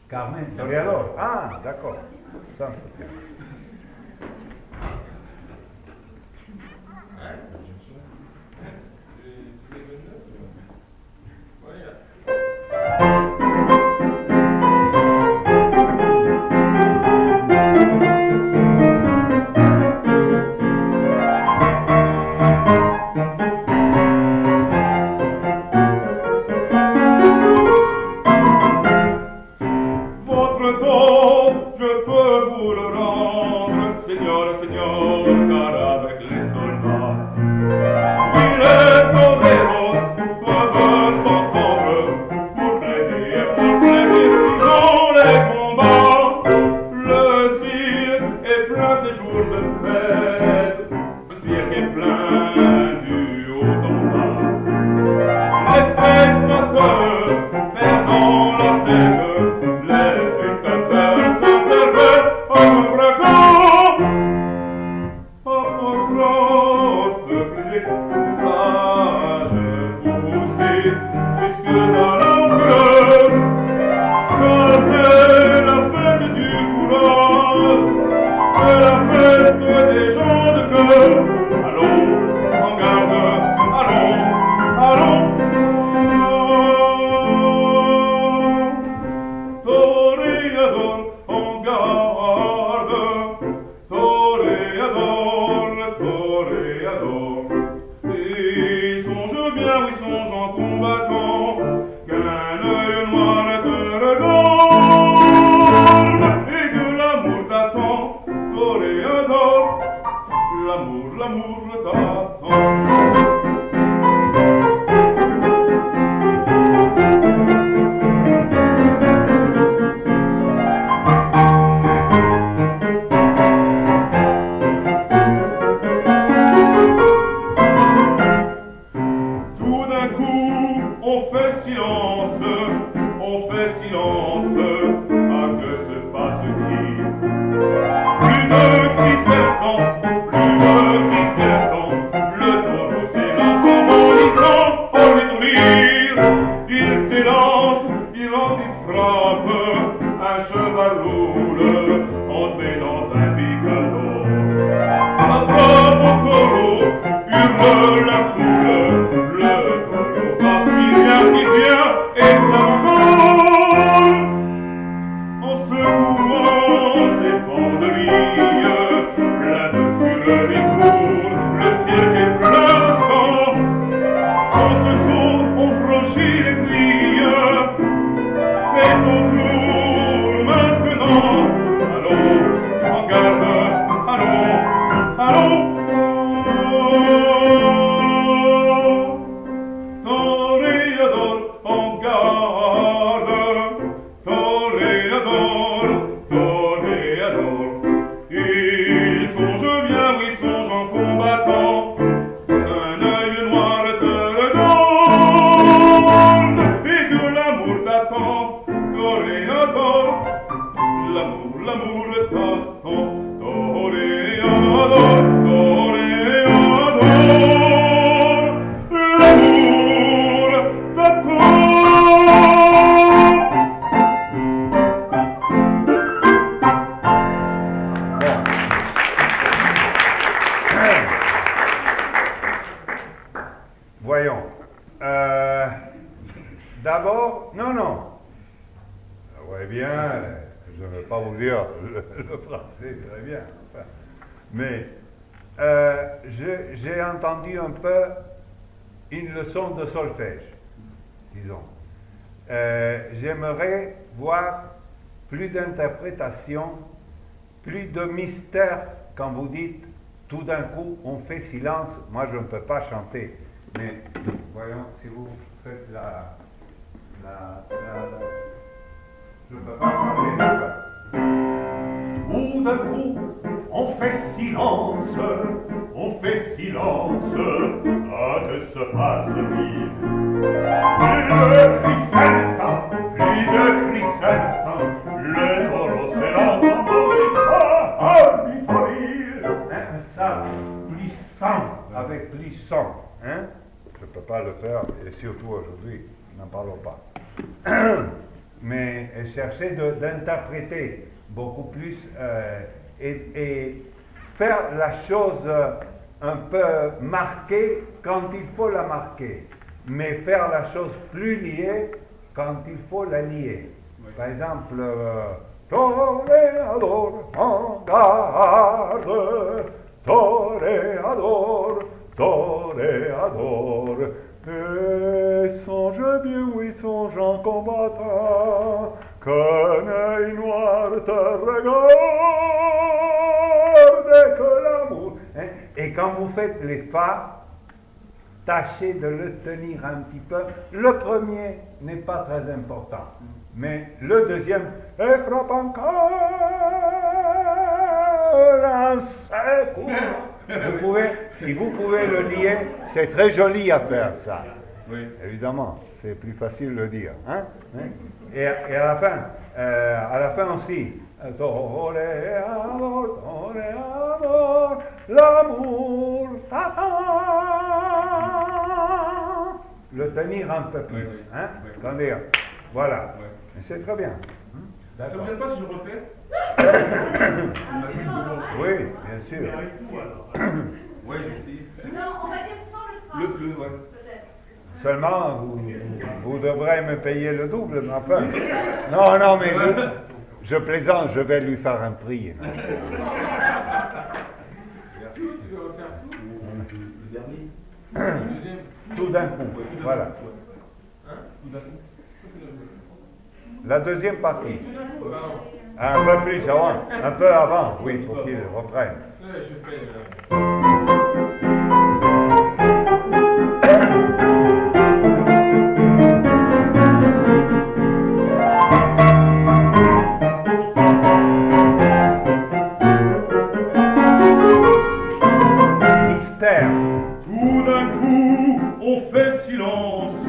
Carmen. Toreador. Ah, d'accord. Ça, c'est bien. Plus de cris s'élèvent, le t'attend, un œil noir te regarde, et que l'amour t'attend, toréador, l'amour t'attend, toréador, toréador, l'amour t'attend. Voyons. D'abord, non. Ouais, bien, je ne vais pas vous dire le français, très bien. Enfin, mais j'ai entendu un peu une leçon de solfège, disons. J'aimerais voir plus d'interprétation, plus de mystère quand vous dites tout d'un coup on fait silence. Moi je ne peux pas chanter, mais voyons si vous faites je ne peux pas chanter. Tout d'un coup on fait silence, ah que se passe-t-il? Plus de cris s'instants, le taureau s'élance en bondissant, ça, plissant, avec plissant, hein? Je ne peux pas le faire, et surtout aujourd'hui, n'en parlons pas. Mais chercher d'interpréter beaucoup plus et faire la chose un peu marquée quand il faut la marquer, mais faire la chose plus liée quand il faut la lier. Oui. Par exemple, toréador, en garde, toréador, toréador, et songe bien, oui, songe en combattant, qu'un œil noir te regarde, et que l'amour... Hein? Et quand vous faites les fa, tâchez de le tenir un petit peu. Le premier n'est pas très important, mais le deuxième, et frappe encore un secours. Si vous pouvez le lier, c'est très joli à faire ça. Oui. Évidemment, c'est plus facile de le dire. Hein? Et à la fin aussi, toréador, toréador, l'amour t'attend. Le tenir un peu plus. Hein? Attendez, voilà. C'est très bien. Ça ne vous gêne pas si je refais? Oui, bien sûr. Oui, je sais. Non, on va dire sans le train. Le bleu, ouais. Peut-être. Seulement, vous devrez me payer le double, mais enfin. Non, mais je plaisante, je vais lui faire un prix. Merci, tu veux refaire tout? Le dernier. Le deuxième. Tout d'un coup, voilà. Hein? Tout d'un coup. La deuxième partie. Bah non. Un peu plus avant, un peu avant, oui, pour qu'il reprenne. Ouais, je fais. Mystère. Tout d'un coup, on fait silence,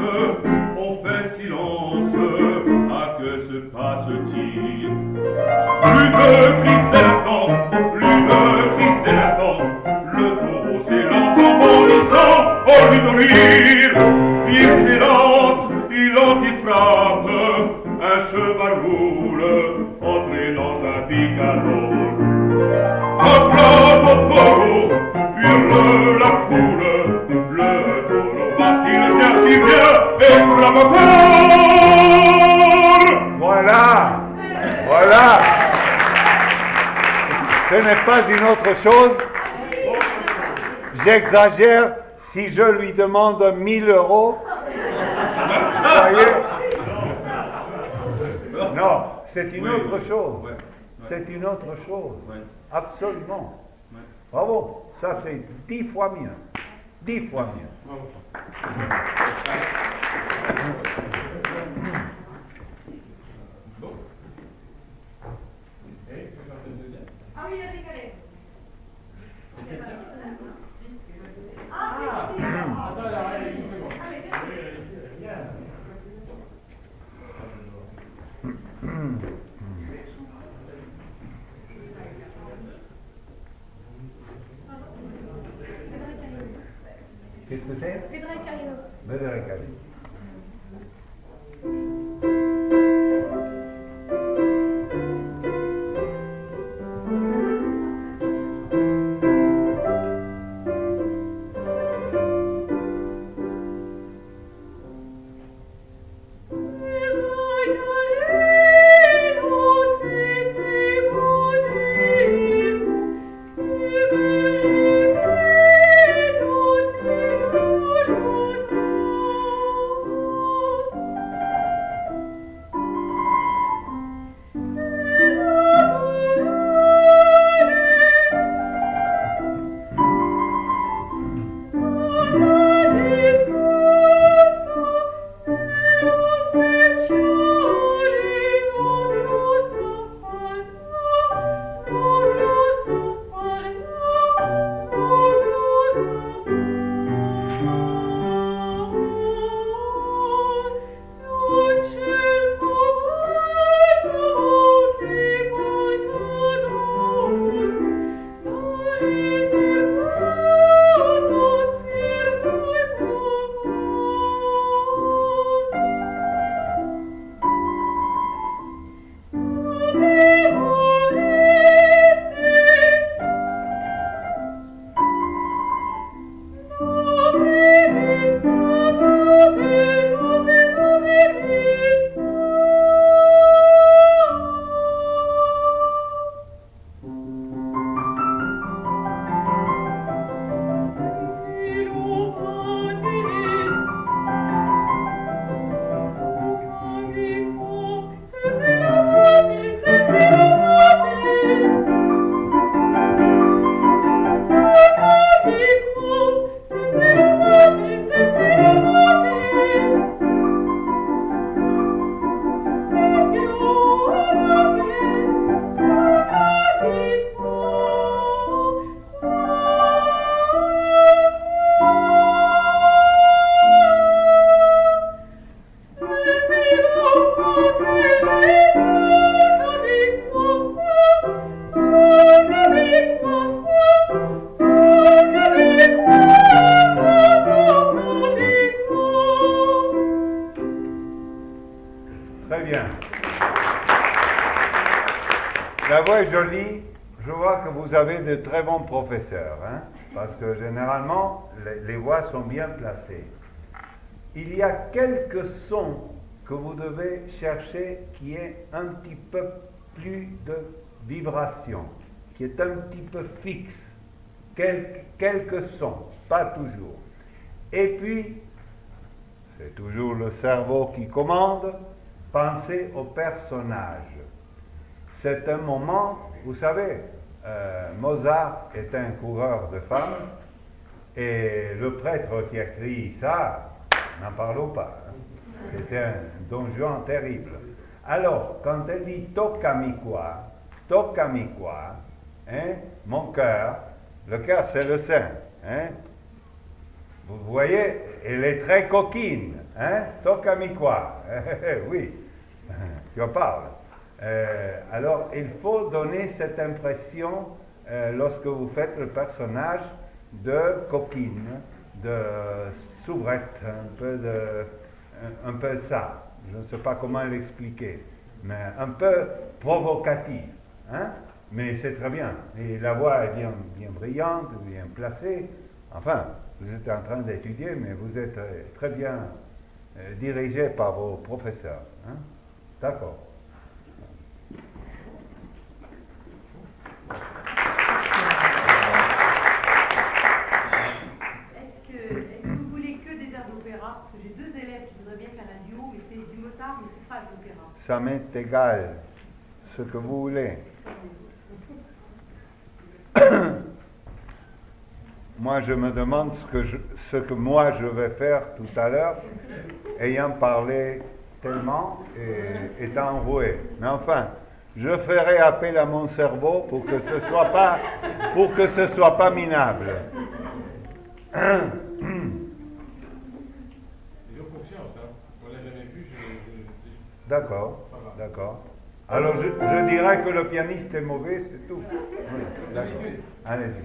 ah que se passe-t-il? Plus de cris l'instant, le taureau s'élance en bondissant, oh lui de rire, il s'élance, il anti-frappe, un cheval roule, entraînant un picador. Hop là, au taureau, hurle la foule, le taureau va-t-il bien qui vient et frappe encore? Voilà. Ce n'est pas une autre chose. J'exagère si je lui demande 1000 euros. Vous voyez? Non, c'est une autre chose. C'est une autre chose. Absolument. Bravo. Ça, c'est 10 fois mieux. 10 fois mieux. Ah oui, il a décalé. Qu'est-ce que c'est? Vedrai Carino. Vedrai Carino. Très bien. La voix est jolie. Je vois que vous avez de très bons professeurs, hein, parce que généralement, les voix sont bien placées. Il y a quelques sons que vous devez chercher qui est un petit peu plus de vibration, qui est un petit peu fixe. Quelques sons, pas toujours. Et puis, c'est toujours le cerveau qui commande, pensez au personnage. C'est un moment, vous savez, Mozart est un coureur de femmes, et le prêtre qui a écrit ça, n'en parlons pas. Hein. C'était un Don Juan terrible. Alors, quand elle dit tocca mi qua, hein, mon cœur, le cœur c'est le sein. Hein. Vous voyez, elle est très coquine. Hein, tocca mi qua. Oui, je parle. Alors, il faut donner cette impression lorsque vous faites le personnage de coquine, de soubrette, un peu ça. Je ne sais pas comment l'expliquer, mais un peu provocatif. Hein? Mais c'est très bien. Et la voix est bien brillante, bien placée. Enfin, vous êtes en train d'étudier, mais vous êtes très bien dirigé par vos professeurs. Hein? D'accord. Est-ce que vous voulez que des airs d'opéra? Parce que j'ai deux élèves qui voudraient bien faire un duo, mais c'est du Mozart, mais c'est pas de l'opéra. Ça m'est égal, ce que vous voulez. Moi, je me demande ce que moi je vais faire tout à l'heure, ayant parlé tellement et étant enroué. Mais enfin, je ferai appel à mon cerveau pour que ce soit pas minable. Ils ont confiance, hein. On l'a jamais vu, D'accord, d'accord. Alors je dirais que le pianiste est mauvais, c'est tout. Oui, d'accord. Allez-y.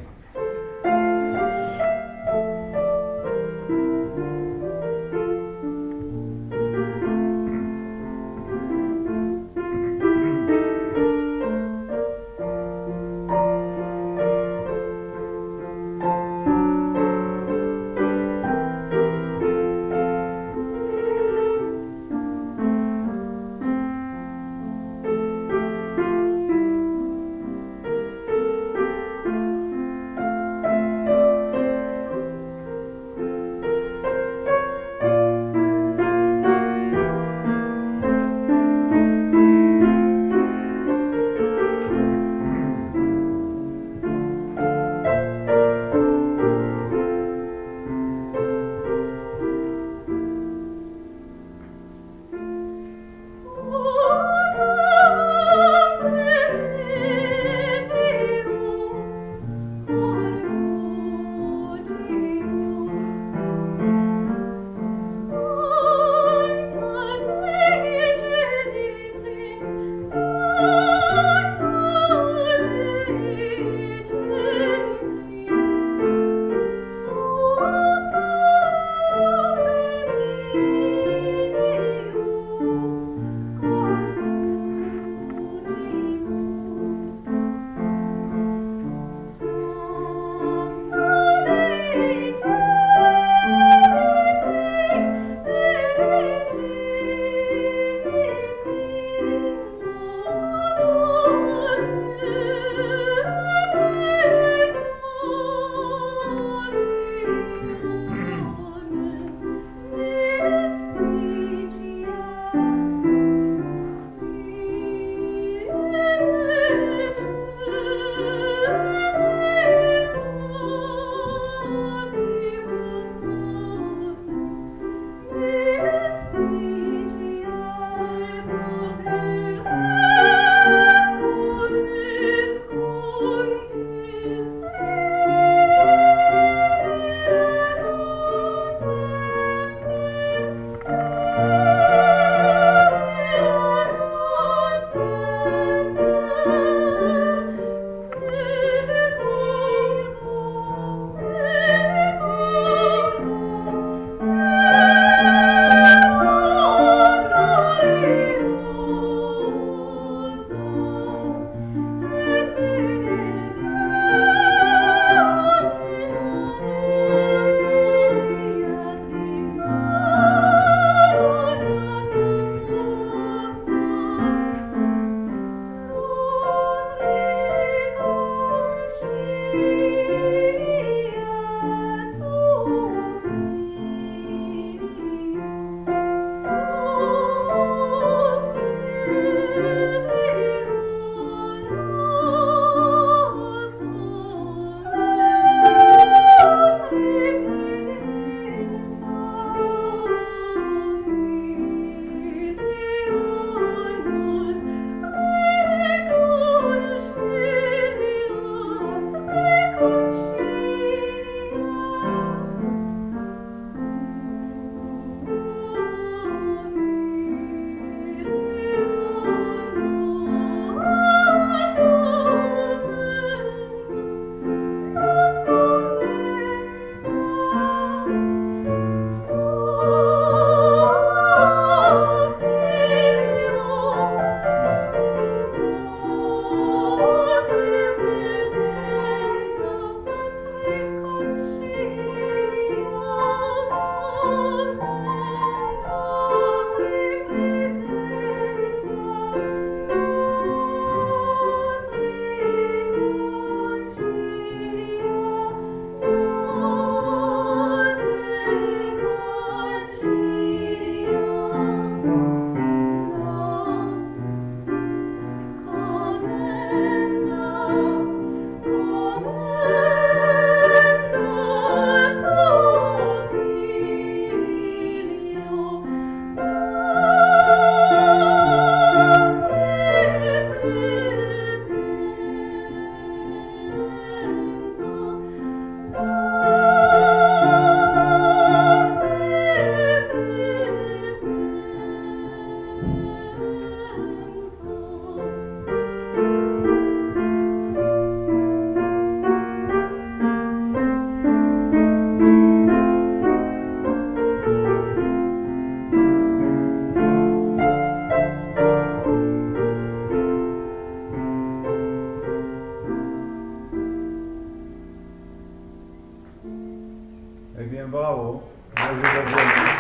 Eh bien, bravo. Moi, je vous applaudis.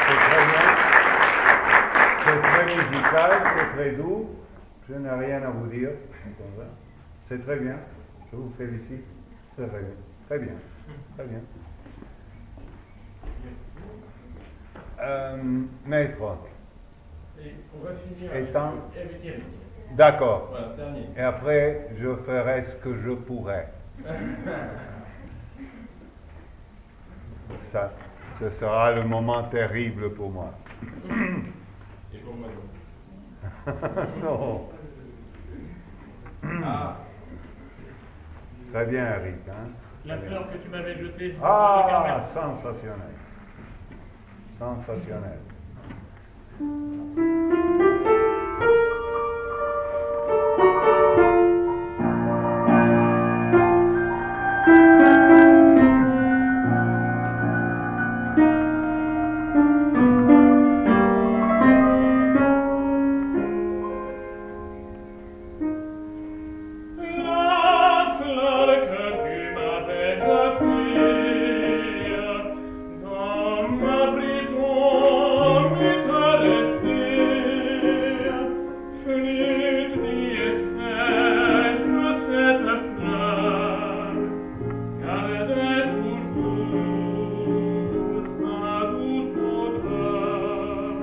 C'est très bien. C'est très musical, c'est très doux. Je n'ai rien à vous dire. C'est très bien. Je vous félicite. C'est très bien. Très bien. Très bien. Maître. Et on va finir Étant- avec Eric. D'accord. Voilà, dernier. Et après, je ferai ce que je pourrai. Ça, ce sera le moment terrible pour moi. Et pour moi, Non. Ah, Très bien, Eric. Hein? La Très bien. fleur que tu m'avais jetée. le Ah, Carmel. sensationnel. Sensationnel. La fleur que tu m'avais jetée dans ma prison m'est restée, fluide et sèche cette fleur, gardait toujours sa douce odeur.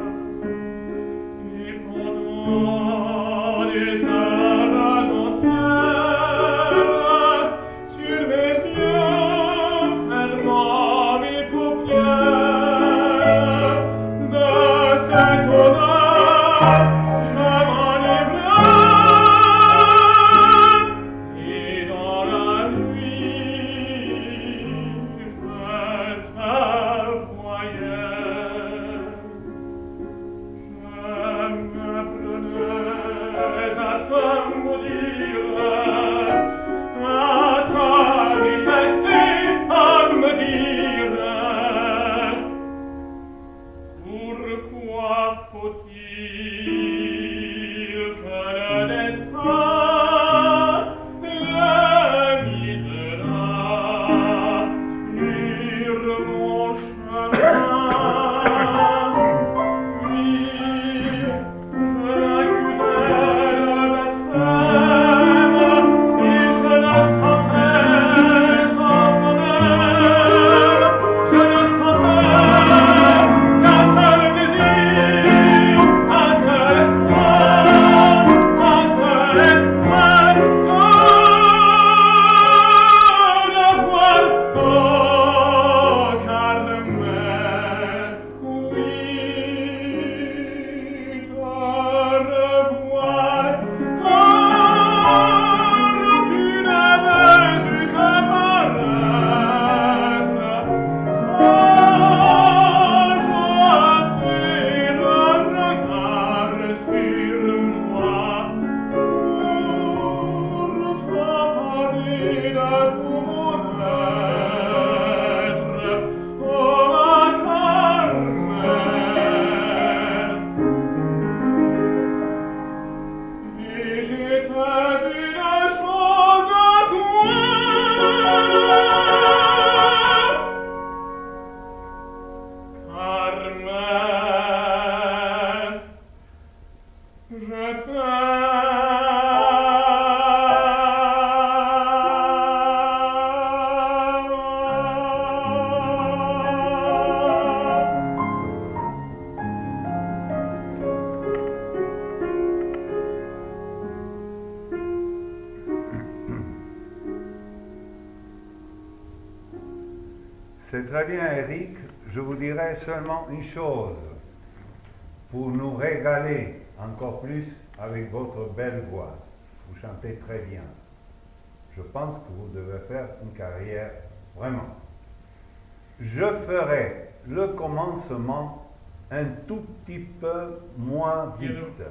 Et pendant des heures entières, sur mes yeux, fermant mes paupières, de cette odeur, je m'enivrais, et dans la nuit, je te voyais. Je me prenais à te maudire, à te détester, à me dire pourquoi faut-il que le destin le mise là sur mon chemin. Oui, je l'accusais de blasphème, et je ne sentais en moi-même, je ne sentais qu'un seul désir, un seul espoir, de le voir, oh Carmen, oui, te revoir, car tu n'avais eu qu'à paraître, jeter le regard sur moi, pour te parler de tout mon être, oh ma Carmen. Et j'ai fait une chose à toi, Carmen, je t'aime. C'est très bien, Eric. Je vous dirai seulement une chose. Pour nous régaler encore plus avec votre belle voix. Vous chantez très bien. Je pense que vous devez faire une carrière vraiment. Je ferai le commencement un tout petit peu moins vite,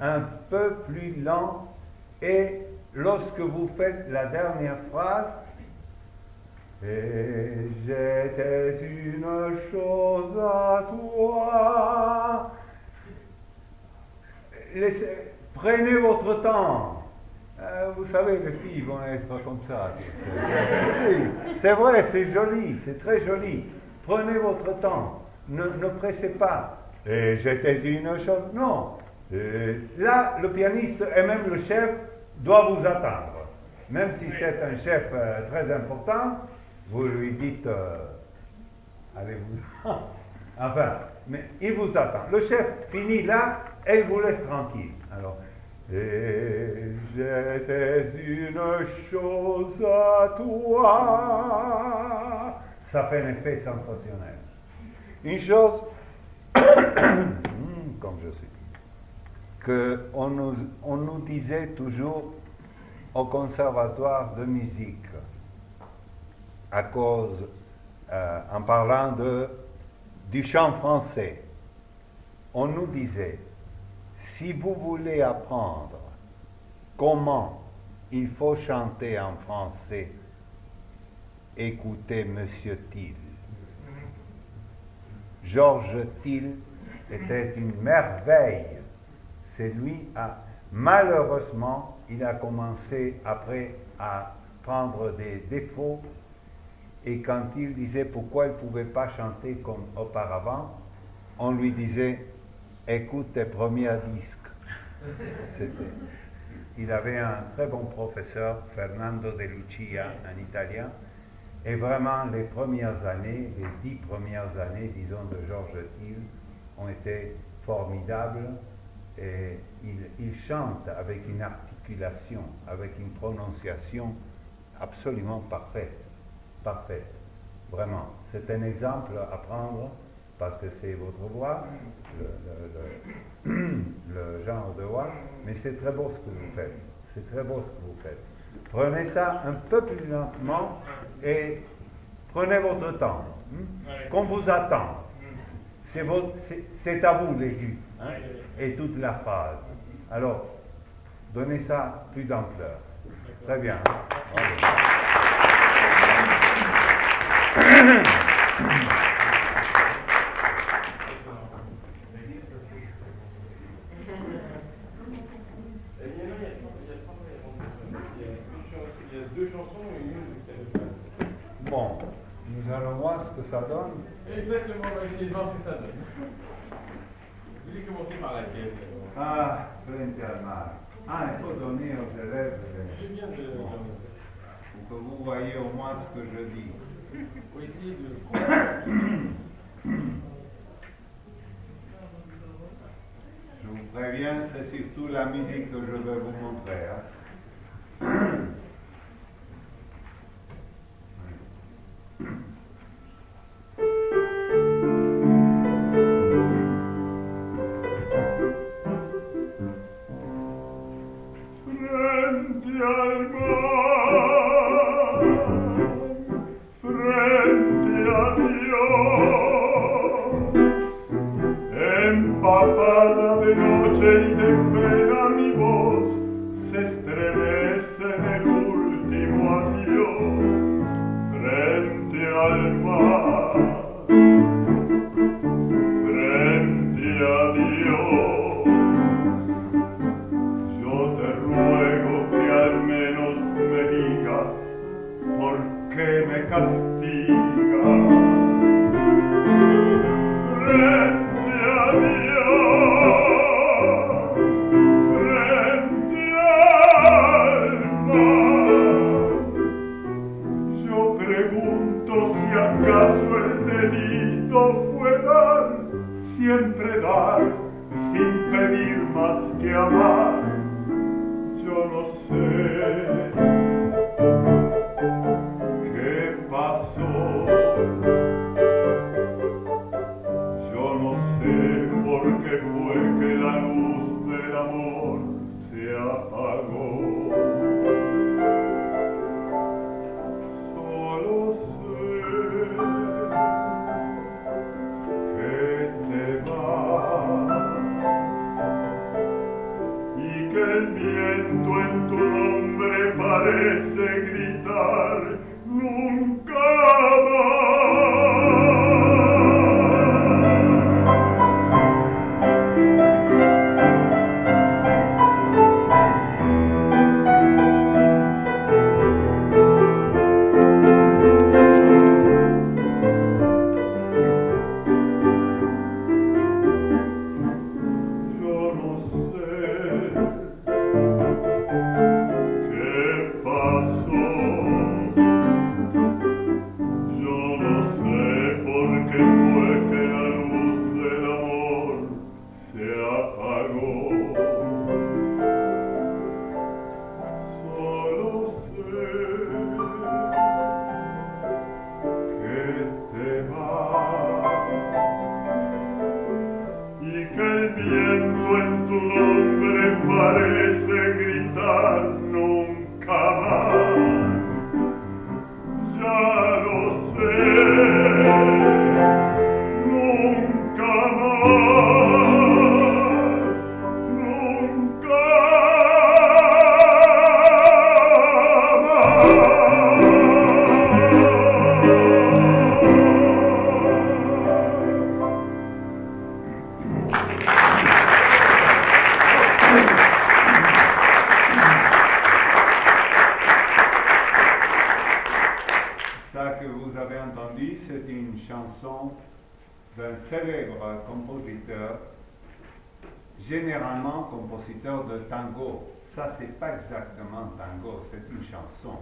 un peu plus lent, et lorsque vous faites la dernière phrase, et j'étais une chose à toi. Prenez votre temps. Vous savez, les filles vont être comme ça. Oui, c'est vrai, c'est joli, c'est très joli. Prenez votre temps, ne pressez pas. Et j'étais dit une chose, non. Là, le pianiste et même le chef doivent vous attendre. Même si c'est un chef très important, vous lui dites, allez-vous. Enfin, mais il vous attend. Le chef finit là et il vous laisse tranquille. Alors, et j'étais une chose à toi. Ça fait un effet sensationnel. Une chose, comme je sais, qu'on nous disait toujours au conservatoire de musique, à cause, en parlant du chant français, on nous disait, si vous voulez apprendre comment il faut chanter en français, écoutez Monsieur Thiel. Georges Thiel était une merveille. C'est lui, malheureusement, il a commencé après à prendre des défauts, et quand il disait pourquoi il ne pouvait pas chanter comme auparavant, on lui disait écoute tes premiers disques. Il avait un très bon professeur, Fernando De Lucia, un Italien, et vraiment les premières années, les 10 premières années, disons, de Georges Thiel ont été formidables, et il chante avec une articulation, avec une prononciation absolument parfaite, vraiment. C'est un exemple à prendre, parce que c'est votre voix, le genre de voix, mais c'est très beau ce que vous faites. C'est très beau ce que vous faites. Prenez ça un peu plus lentement et prenez votre temps, qu'on vous attend. C'est à vous l'aigu, et toute la phrase. Alors, donnez ça plus d'ampleur. Très bien. Bon, nous allons voir ce que ça donne. Exactement, on va essayer de voir ce que ça donne. Vous voulez commencer par laquelle? Ah, frente al mar. Ah, il faut donner aux élèves Je viens de... pour que vous voyez au moins ce que je dis. Il faut essayer de... Je vous préviens, c'est surtout la musique que je vais vous montrer. Empapada de noche y de pena mi voz se estremece en el último adiós frente al mar, frente a Dios. Yo te ruego que al menos me digas por qué me castigas. Frente a Dios, frente al mar, yo pregunto si acaso el delito fue dar, siempre dar, sin pedir más que amar. Yo no sé qué pasó. Porque fue que la luz del amor se apagó. Solo sé que te vas y que el viento en tu nombre parece gritar nunca más. pudiese gritar nunca más. Ya lo sé, nunca más, nunca Ça que vous avez entendu, c'est une chanson d'un célèbre compositeur, généralement compositeur de tango. Ça, c'est pas exactement tango, c'est une chanson.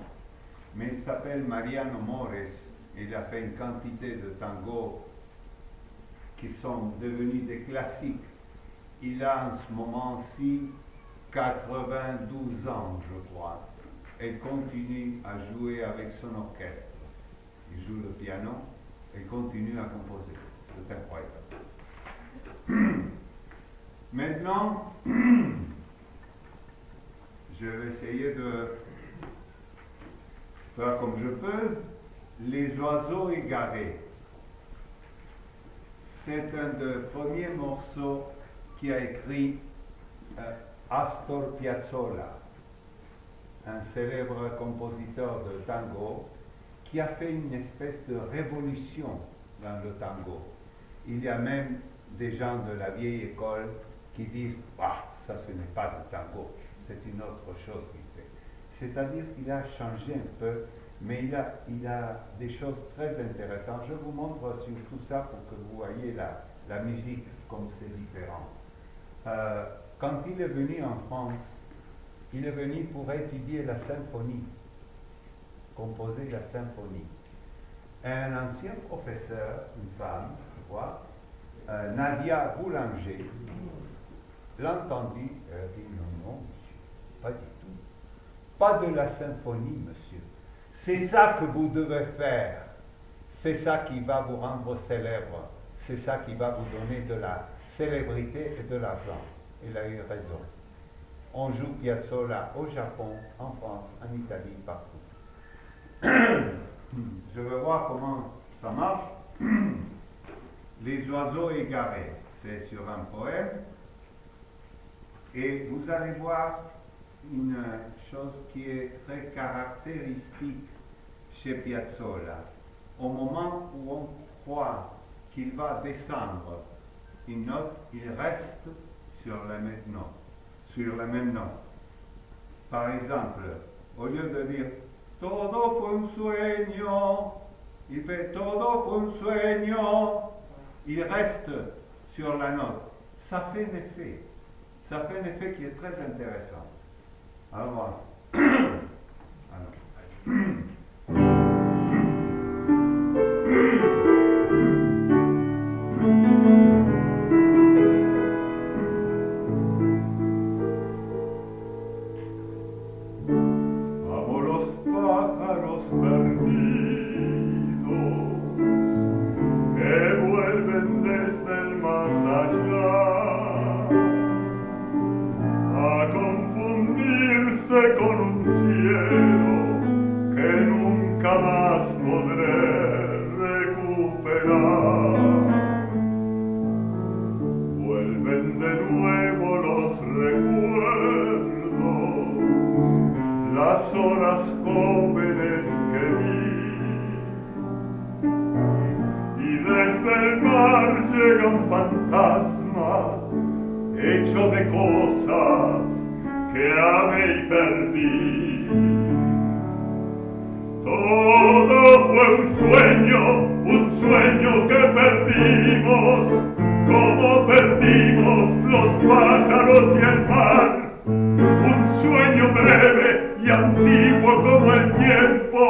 Mais il s'appelle Mariano Mores. Il a fait une quantité de tangos qui sont devenus des classiques. Il a en ce moment-ci 92 ans, je crois, et continue à jouer avec son orchestre. Il joue le piano et continue à composer. C'est incroyable. Maintenant, je vais essayer de faire comme je peux. Les oiseaux égarés. C'est un des premiers morceaux qui a écrit Astor Piazzolla, un célèbre compositeur de tango qui a fait une espèce de révolution dans le tango. Il y a même des gens de la vieille école qui disent « Ah, ça ce n'est pas du tango, c'est une autre chose qu'il fait ». C'est-à-dire qu'il a changé un peu, mais il a des choses très intéressantes. Je vous montre sur tout ça pour que vous voyez la musique comme c'est différent. Quand il est venu en France, il est venu pour étudier la symphonie, composer la symphonie. Un ancien professeur, une femme, je crois, Nadia Boulanger, l'a entendu, elle a dit non, monsieur, pas du tout. Pas de la symphonie, monsieur. C'est ça que vous devez faire. C'est ça qui va vous rendre célèbre. C'est ça qui va vous donner de la célébrité et de l'argent. Il a eu raison. On joue Piazzolla au Japon, en France, en Italie, partout. Je veux voir comment ça marche. Les oiseaux égarés, c'est sur un poème. Et vous allez voir une chose qui est très caractéristique chez Piazzolla. Au moment où on croit qu'il va descendre une note, il reste sur la même note. Sur la même note. Par exemple, au lieu de dire todo fue un sueño, il fait todo fue un sueño, il reste sur la note. Ça fait un effet. Ça fait un effet qui est très intéressant. Alors voilà. Amo los pájaros perdidos que vuelven desde el más allá a confundirse con un cielo que nunca más podré recuperar. Vuelven de nuevo los recuerdos, las horas jóvenes que vi, y desde el mar llega un fantasma hecho de cosas que amé y perdí. Todo fue un sueño que perdimos, como perdimos los pájaros y el mar. Un sueño breve y antiguo como el tiempo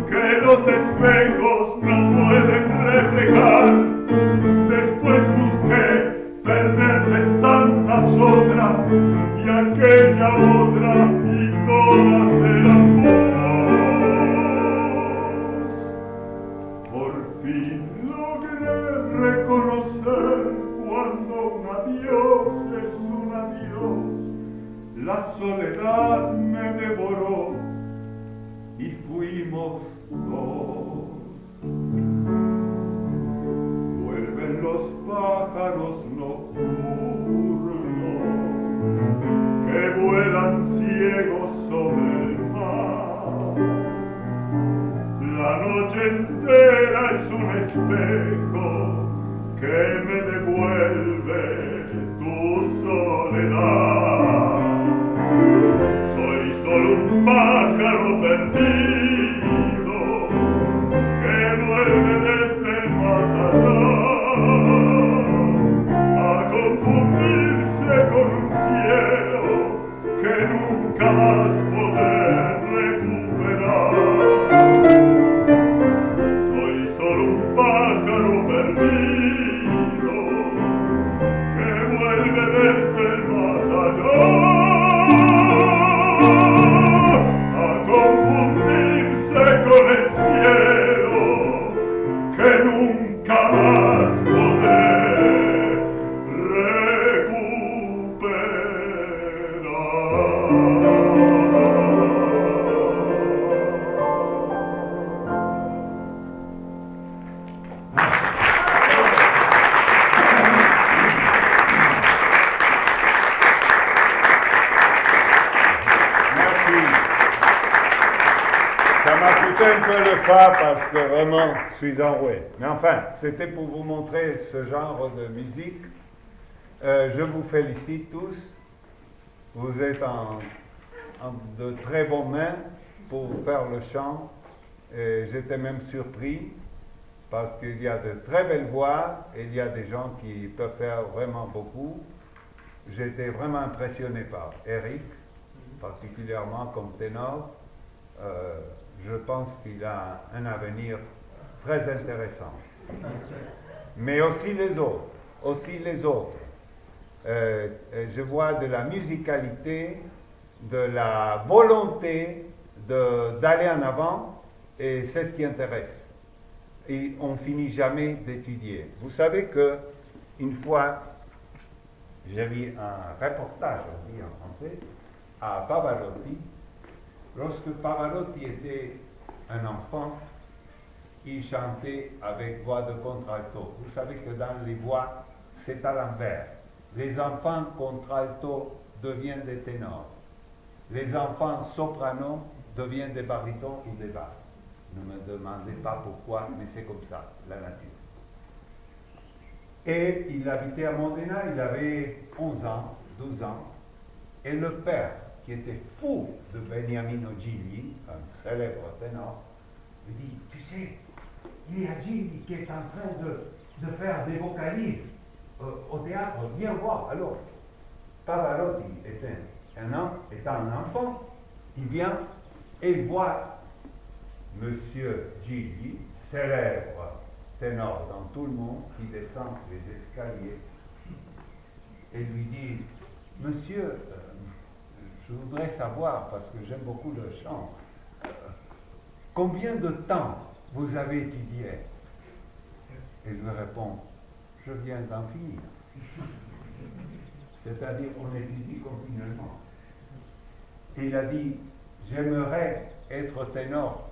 que los espejos no pueden reflejar. Después busqué perderle tantas otras y aquella otra y todas eran vos. Por fin logré reconocer cuando un adiós es un adiós. la soledad me devoró y fuimos dos. Vuelven los pájaros nocturnos que vuelan ciegos sobre el mar. La noche entera es un espejo que me devuelve tu soledad. Soy solo un pájaro perdido que vuelve desde el más allá a confundirse con un cielo que nunca más podré recuperar. Soy solo un pájaro perdido que vuelve desde el más allá a confundirse con el cielo que nunca más podré Un peu le pas parce que vraiment je suis enroué. Mais enfin, c'était pour vous montrer ce genre de musique. Je vous félicite tous. Vous êtes en de très bonnes mains pour faire le chant. Et j'étais même surpris parce qu'il y a de très belles voix et il y a des gens qui peuvent faire vraiment beaucoup. J'étais vraiment impressionné par Eric, particulièrement comme ténor. Je pense qu'il a un avenir très intéressant. Mais aussi les autres. Je vois de la musicalité, de la volonté d'aller en avant, et c'est ce qui intéresse. Et on finit jamais d'étudier. Vous savez que une fois, j'ai vu un reportage, on dit en français, à Pavarotti. Lorsque Pavarotti était un enfant, il chantait avec voix de contralto. Vous savez que dans les voix, c'est à l'envers. Les enfants contralto deviennent des ténors. Les enfants soprano deviennent des barytons ou des basses. Ne me demandez pas pourquoi, mais c'est comme ça, la nature. Et il habitait à Modena, il avait 11 ans, 12 ans, et le père, qui était fou de Beniamino Gigli, un célèbre ténor, lui dit, tu sais, il y a Gigli qui est en train de faire des vocalises au théâtre, viens voir. Alors, Pavarotti étant un enfant, il vient et il voit Monsieur Gigli, célèbre ténor dans tout le monde, qui descend les escaliers, et lui dit, monsieur, je voudrais savoir, parce que j'aime beaucoup le chant, combien de temps vous avez étudié? Et je lui réponds, je viens d'en finir. C'est-à-dire, on étudie continuellement. Et il a dit, j'aimerais être ténor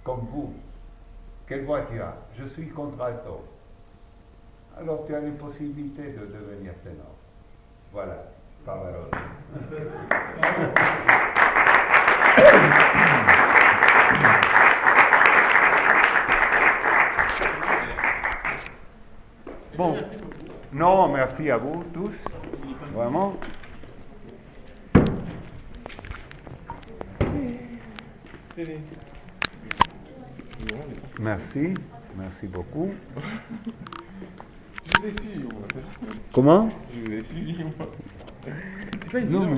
comme vous. Quelle voix tu as? Je suis contralto. Alors tu as une possibilité de devenir ténor. Voilà. Pavarotti. Bon, non, merci à vous tous, vraiment. Merci, merci beaucoup. Je vous ai suivi, moi. Comment? Je vous ai suivi, moi. C'est pas une Non,